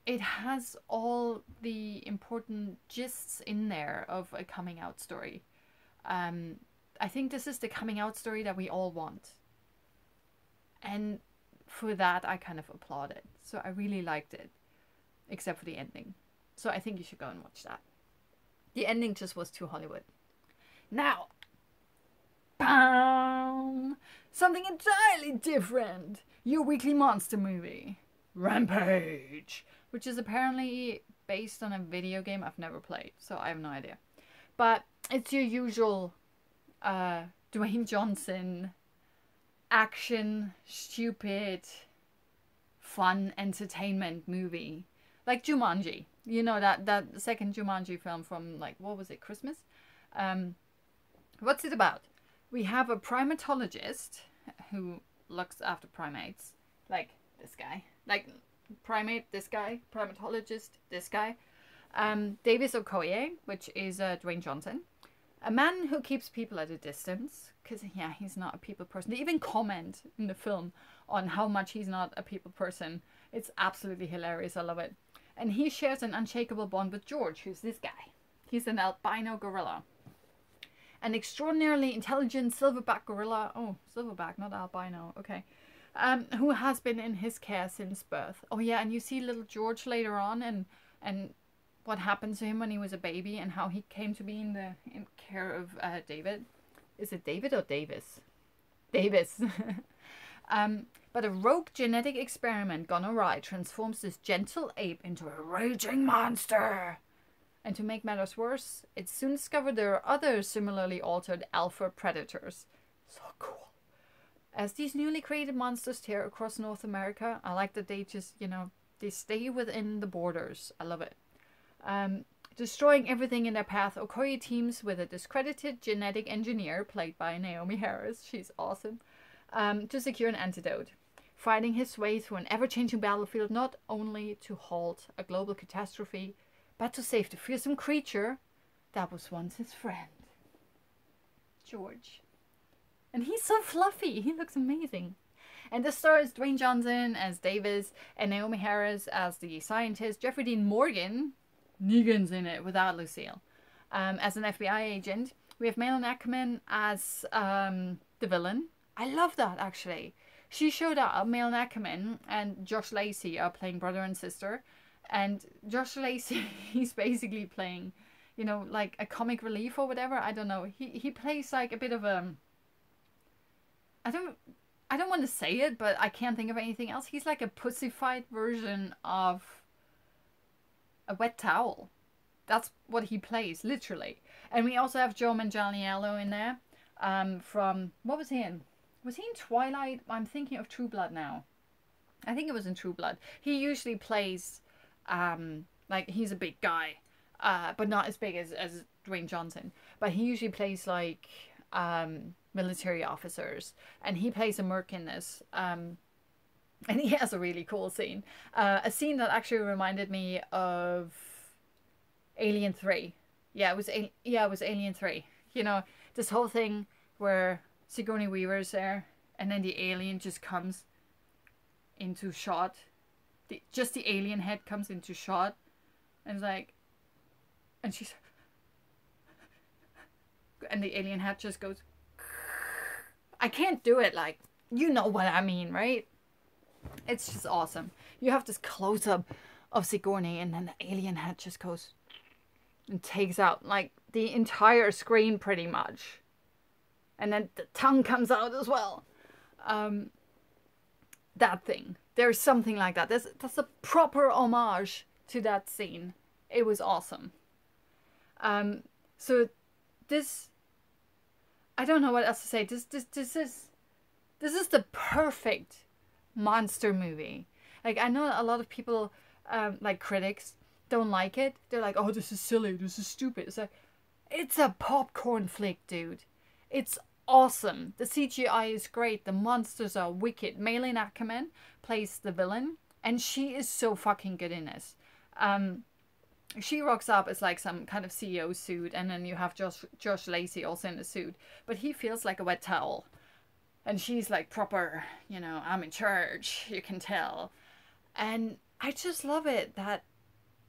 [SPEAKER 1] it has all the important gists in there of a coming out story. I think this is the coming out story that we all want. And for that, I kind of applaud it. So I really liked it, except for the ending. So I think you should go and watch that. The ending just was too Hollywood. Now, bam! Something entirely different. Your weekly monster movie, Rampage, which is apparently based on a video game I've never played, so I have no idea. But it's your usual Dwayne Johnson action, stupid, fun entertainment movie, like Jumanji. You know, that second Jumanji film from, like, what was it, Christmas? What's it about? We have a primatologist who looks after primates, like this guy, like primate, this guy, primatologist, this guy. Davis Okoye, which is Dwayne Johnson, a man who keeps people at a distance, because yeah, he's not a people person. They even comment in the film on how much he's not a people person. It's absolutely hilarious. I love it. And he shares an unshakable bond with George, who's this guy. He's an albino gorilla. An extraordinarily intelligent silverback gorilla. Oh, silverback, not albino. Okay. Who has been in his care since birth. Oh yeah, and you see little George later on, and what happened to him when he was a baby, and how he came to be in care of David. Is it David or Davis? Davis. But a rogue genetic experiment gone awry transforms this gentle ape into a raging monster. And to make matters worse, it's soon discovered there are other similarly altered alpha predators. So cool. As these newly created monsters tear across North America, I like that they just, you know, they stay within the borders. I love it. Destroying everything in their path, Okoye teams with a discredited genetic engineer played by Naomi Harris. She's awesome. To secure an antidote. Fighting his way through an ever-changing battlefield, not only to halt a global catastrophe, but to save the fearsome creature that was once his friend, George. And he's so fluffy. He looks amazing. And this stars Dwayne Johnson as Davis and Naomi Harris as the scientist. Jeffrey Dean Morgan, Negan's in it without Lucille, as an FBI agent. We have Malin Ackerman as the villain. I love that, actually. She showed up. Malin Ackerman and Josh Lacey are playing brother and sister. And Josh Lacey, he's basically playing, you know, like a comic relief or whatever. I don't know. He plays like a bit of a... I don't want to say it, but I can't think of anything else. He's like a pussified version of a wet towel. That's what he plays, literally. And we also have Joe Manganiello in there. From... What was he in? Was he in Twilight? I'm thinking of True Blood now. I think it was in True Blood. He usually plays... like, he's a big guy. But not as big as Dwayne Johnson. But he usually plays, like... military officers, and he plays a merc in this, and he has a really cool scene, a scene that actually reminded me of Alien 3. It was Alien 3. You know, this whole thing where Sigourney Weaver's there, and then the alien just comes into shot, just the alien head comes into shot, and it's like, and she's, and the alien head just goes. I can't do it, like, you know what I mean, right? It's just awesome. You have this close-up of Sigourney, and then the alien head just goes and takes out, like, the entire screen, pretty much. And then the tongue comes out as well. that thing. There's something like that. That's a proper homage to that scene. It was awesome. So this, I don't know what else to say. This is the perfect monster movie. Like, I know a lot of people, like critics, don't like it. They're like, oh, this is silly, this is stupid. It's like, it's a popcorn flick, dude. It's awesome. The CGI is great. The monsters are wicked. Malin Ackerman plays the villain, and she is so fucking good in this. She rocks up as like some kind of CEO suit, and then you have Josh Lacey also in the suit, but he feels like a wet towel. And she's like proper, you know, I'm in charge, you can tell. And I just love it that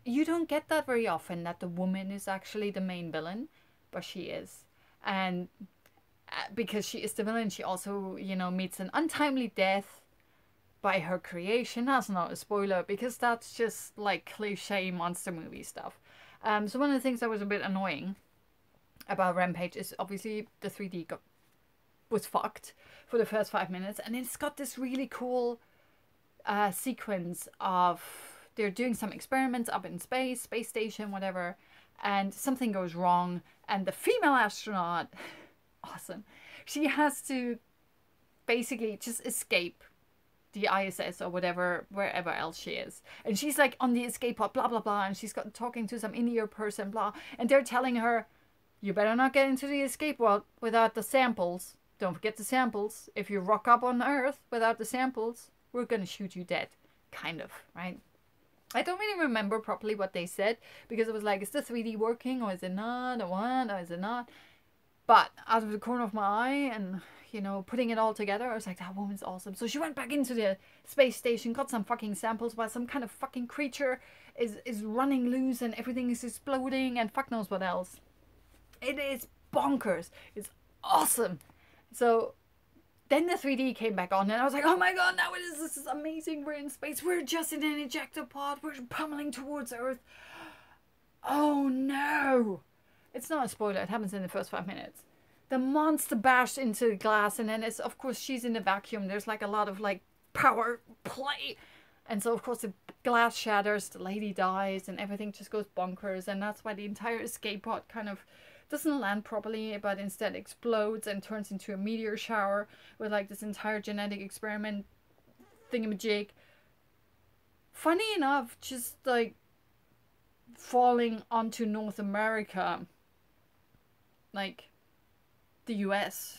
[SPEAKER 1] you don't get that very often, that the woman is actually the main villain, but she is. And because she is the villain, she also, you know, meets an untimely death by her creation. That's not a spoiler, because that's just like cliche monster movie stuff. So one of the things that was a bit annoying about Rampage is obviously the 3D was fucked for the first 5 minutes, and it's got this really cool sequence of they're doing some experiments up in space station, whatever, and something goes wrong, and the female astronaut, awesome, she has to basically just escape the ISS or whatever, wherever else she is. And she's like on the escape pod, blah, blah, blah, and she's got talking to some in-ear person, blah, and they're telling her, you better not get into the escape pod without the samples. Don't forget the samples. If you rock up on Earth without the samples, we're gonna shoot you dead. Kind of, right? I don't really remember properly what they said, because it was like, is the 3D working, or is it not, or what, or is it not? But out of the corner of my eye, and, you know, putting it all together, I was like, that woman's awesome. So she went back into the space station, got some fucking samples while some kind of fucking creature is running loose and everything is exploding and fuck knows what else. It is bonkers. It's awesome. So then the 3D came back on, and I was like, oh my god, now it is. This is amazing. We're in space. We're just in an ejector pod. We're pummeling towards Earth. Oh no. It's not a spoiler. It happens in the first 5 minutes. The monster bashed into the glass, and then it's, of course, she's in the vacuum. There's like a lot of like power play. And so, of course, the glass shatters, the lady dies, and everything just goes bonkers. And that's why the entire escape pod kind of doesn't land properly, but instead explodes and turns into a meteor shower with like this entire genetic experiment thingamajig. Funny enough, just like falling onto North America, like the US.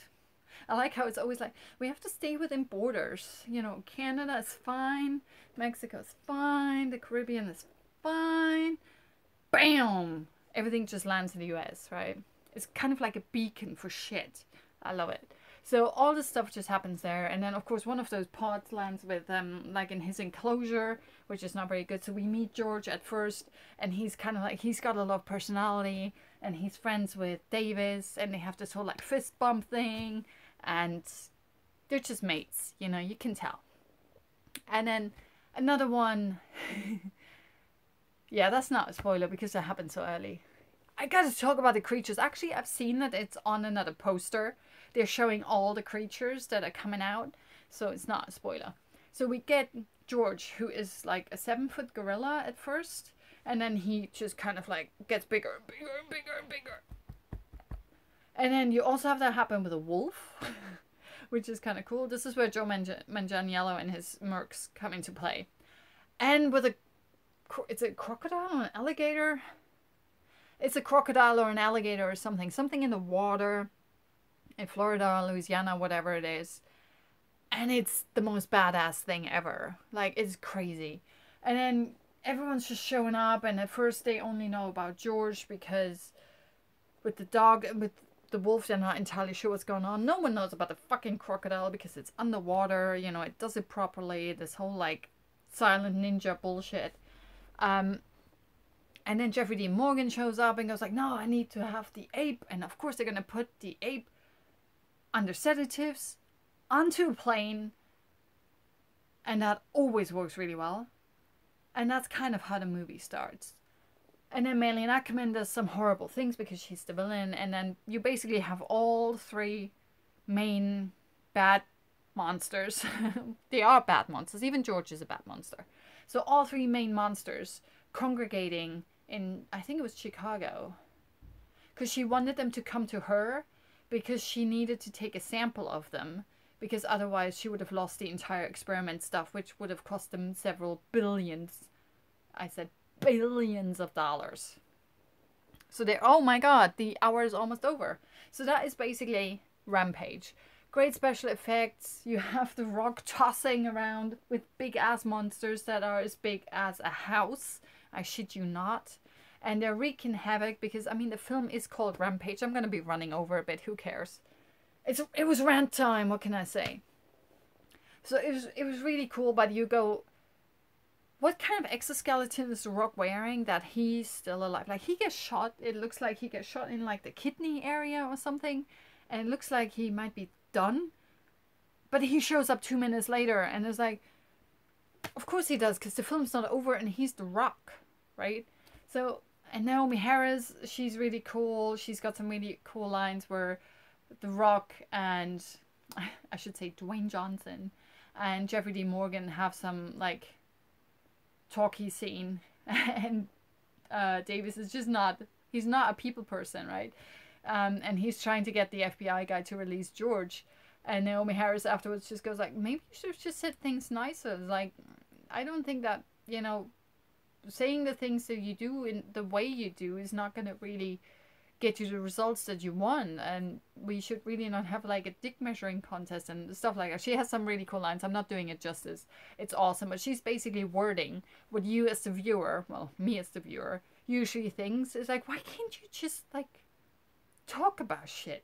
[SPEAKER 1] I like how it's always like, we have to stay within borders. You know, Canada is fine, Mexico is fine, the Caribbean is fine. Bam! Everything just lands in the US, right? It's kind of like a beacon for shit. I love it. So all this stuff just happens there. And then, of course, one of those pods lands with, like in his enclosure, which is not very good. So we meet George at first, and he's kind of like, he's got a lot of personality, and he's friends with Davis, and they have this whole like fist bump thing, and they're just mates, you know, you can tell. And then another one, yeah, that's not a spoiler because it happened so early. I gotta talk about the creatures. Actually, I've seen that it's on another poster. They're showing all the creatures that are coming out, so it's not a spoiler. So we get George, who is like a 7-foot gorilla at first, and then he just kind of like gets bigger and bigger and bigger and bigger. And then you also have that happen with a wolf, which is kind of cool. This is where Joe Manganiello and his mercs come into play. And with it's a crocodile or an alligator? It's a crocodile or an alligator or something. Something in the water in Florida, Louisiana, whatever it is. And it's the most badass thing ever. Like, it's crazy. And then everyone's just showing up, and at first they only know about George because with the dog, with the wolf, they're not entirely sure what's going on. No one knows about the fucking crocodile because it's underwater, you know, it does it properly. This whole, like, silent ninja bullshit. And then Jeffrey Dean Morgan shows up and goes like, no, I need to have the ape. And of course they're going to put the ape under sedatives onto a plane. And that always works really well. And that's kind of how the movie starts. And then Malin Ackerman does some horrible things because she's the villain. And then you basically have all three main bad monsters. They are bad monsters. Even George is a bad monster. So all three main monsters congregating in, I think it was Chicago, because she wanted them to come to her because she needed to take a sample of them, because otherwise she would have lost the entire experiment stuff, which would have cost them several billions. I said billions of dollars. So they're, oh my god, the hour is almost over. So that is basically Rampage. Great special effects. You have the Rock tossing around with big ass monsters that are as big as a house. I shit you not. And they're wreaking havoc because, I mean, the film is called Rampage. I'm going to be running over a bit. Who cares? It was rant time. What can I say? So it was really cool. But you go, what kind of exoskeleton is the Rock wearing that he's still alive? Like, he gets shot. It looks like he gets shot in like the kidney area or something. And it looks like he might be done. But he shows up 2 minutes later and it's like, of course he does, because the film's not over and he's the Rock, right? So, and Naomi Harris, she's really cool. She's got some really cool lines where The Rock and, I should say, Dwayne Johnson and Jeffrey D. Morgan have some, like, talky scene. And Davis is just not, he's not a people person, right? And he's trying to get the FBI guy to release George. And Naomi Harris afterwards just goes like, maybe you should have just said things nicer. Like, I don't think that, you know, saying the things that you do in the way you do is not going to really get you the results that you want. And we should really not have like a dick measuring contest and stuff like that. She has some really cool lines. I'm not doing it justice. It's awesome. But she's basically wording what you as the viewer, well, me as the viewer, usually thinks. Is like, why can't you just like talk about shit?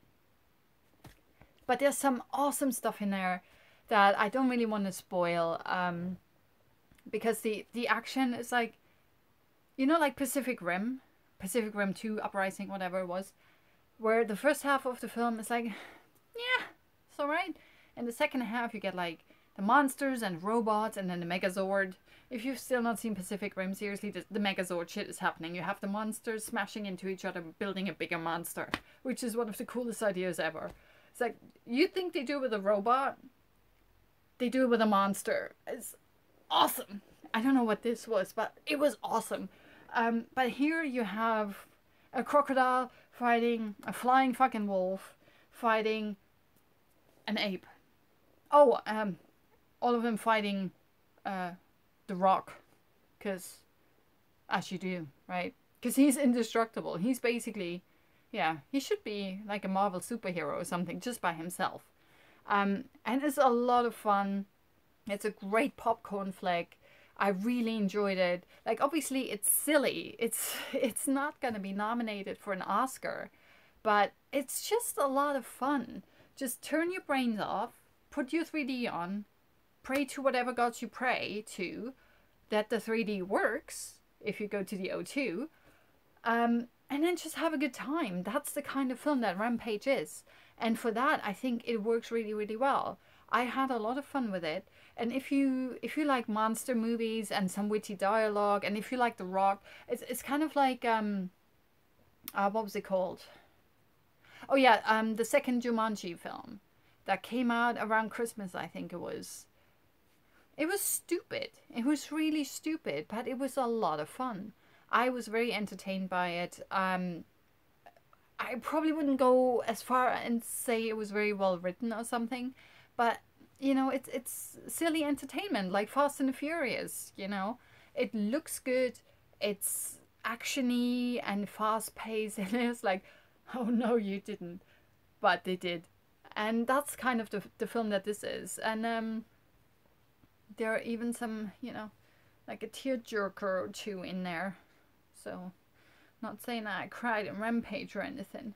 [SPEAKER 1] But there's some awesome stuff in there that I don't really want to spoil. Because the action is like, you know, like Pacific Rim 2, Uprising, whatever it was, where the first half of the film is like, yeah, it's alright. And the second half you get like the monsters and robots and then the Megazord. If you've still not seen Pacific Rim, seriously, the Megazord shit is happening. You have the monsters smashing into each other, building a bigger monster, which is one of the coolest ideas ever. It's like, you think they do it with a robot? They do it with a monster. It's awesome. I don't know what this was, but it was awesome. But here you have a crocodile fighting a flying fucking wolf, fighting an ape. Oh, all of them fighting the Rock, because as you do, right? Because he's indestructible. He's basically, yeah, he should be like a Marvel superhero or something just by himself. And it's a lot of fun. It's a great popcorn flick. I really enjoyed it. Like, obviously it's silly. It's not going to be nominated for an Oscar, but it's just a lot of fun. Just turn your brains off, put your 3D on, pray to whatever gods you pray to that the 3D works if you go to the O2, and then just have a good time. That's the kind of film that Rampage is. And for that, I think it works really, really well. I had a lot of fun with it. And if you like monster movies and some witty dialogue, and if you like The Rock, it's kind of like what was it called? Oh yeah, the second Jumanji film that came out around Christmas, I think it was. It was stupid. It was really stupid, but it was a lot of fun. I was very entertained by it. I probably wouldn't go as far and say it was very well written or something, but you know, it's silly entertainment like Fast and the Furious, you know. It looks good, it's actiony and fast paced, and it's like, oh no, you didn't, but they did. And that's kind of the film that this is. And there are even some, you know, like a tearjerker or two in there. So, not saying that I cried in Rampage or anything.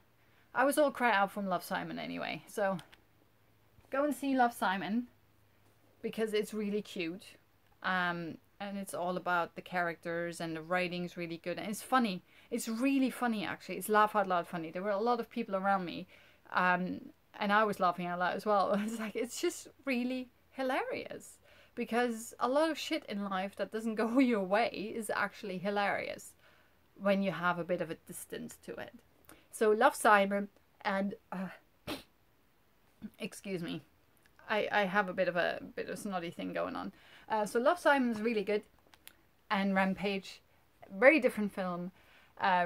[SPEAKER 1] I was all cried out from Love, Simon anyway. So, go and see Love, Simon, because it's really cute. And it's all about the characters, and the writing's really good. And it's funny. It's really funny, actually. It's laugh out loud funny. There were a lot of people around me. And I was laughing out loud as well. It's like, it's just really hilarious. Because a lot of shit in life that doesn't go your way is actually hilarious when you have a bit of a distance to it. So Love, Simon, and excuse me, I have a bit of snotty thing going on. So Love, Simon's really good, and Rampage, very different film,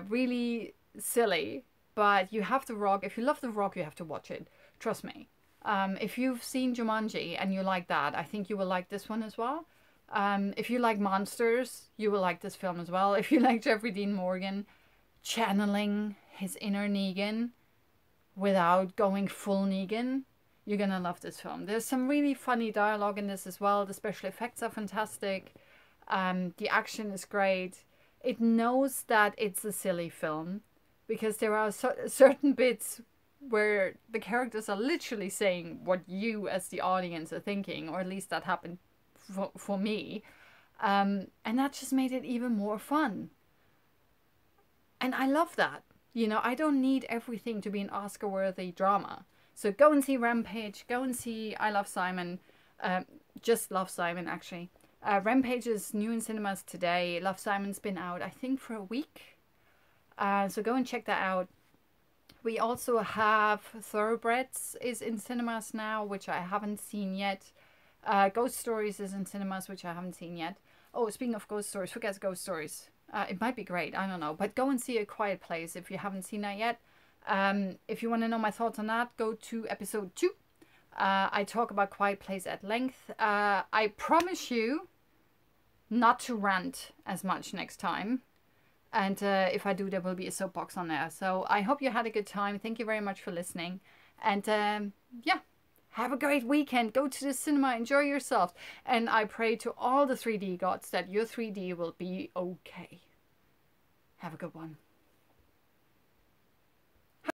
[SPEAKER 1] really silly, but you have The Rock. If you love The Rock, you have to watch it. Trust me. If you've seen Jumanji and you like that, I think you will like this one as well. If you like monsters, you will like this film as well. If you like Jeffrey Dean Morgan channeling his inner Negan without going full Negan, you're gonna love this film. There's some really funny dialogue in this as well. The special effects are fantastic. The action is great. It knows that it's a silly film because there are certain bits where the characters are literally saying what you as the audience are thinking, or at least that happened for me. And that just made it even more fun. And I love that. You know, I don't need everything to be an Oscar-worthy drama. So go and see Rampage. Go and see I Love Simon. Just Love Simon, actually. Rampage is new in cinemas today. Love Simon's been out, I think, for a week. So go and check that out. We also have Thoroughbreds is in cinemas now, which I haven't seen yet. Ghost Stories is in cinemas, which I haven't seen yet. Oh, speaking of Ghost Stories, forget Ghost Stories. It might be great, I don't know. But go and see A Quiet Place if you haven't seen that yet. If you want to know my thoughts on that, go to episode 2. I talk about Quiet Place at length. I promise you not to rant as much next time. And if I do, there will be a soapbox on there. So I hope you had a good time. Thank you very much for listening. And yeah, have a great weekend. Go to the cinema. Enjoy yourself. And I pray to all the 3D gods that your 3D will be okay. Have a good one.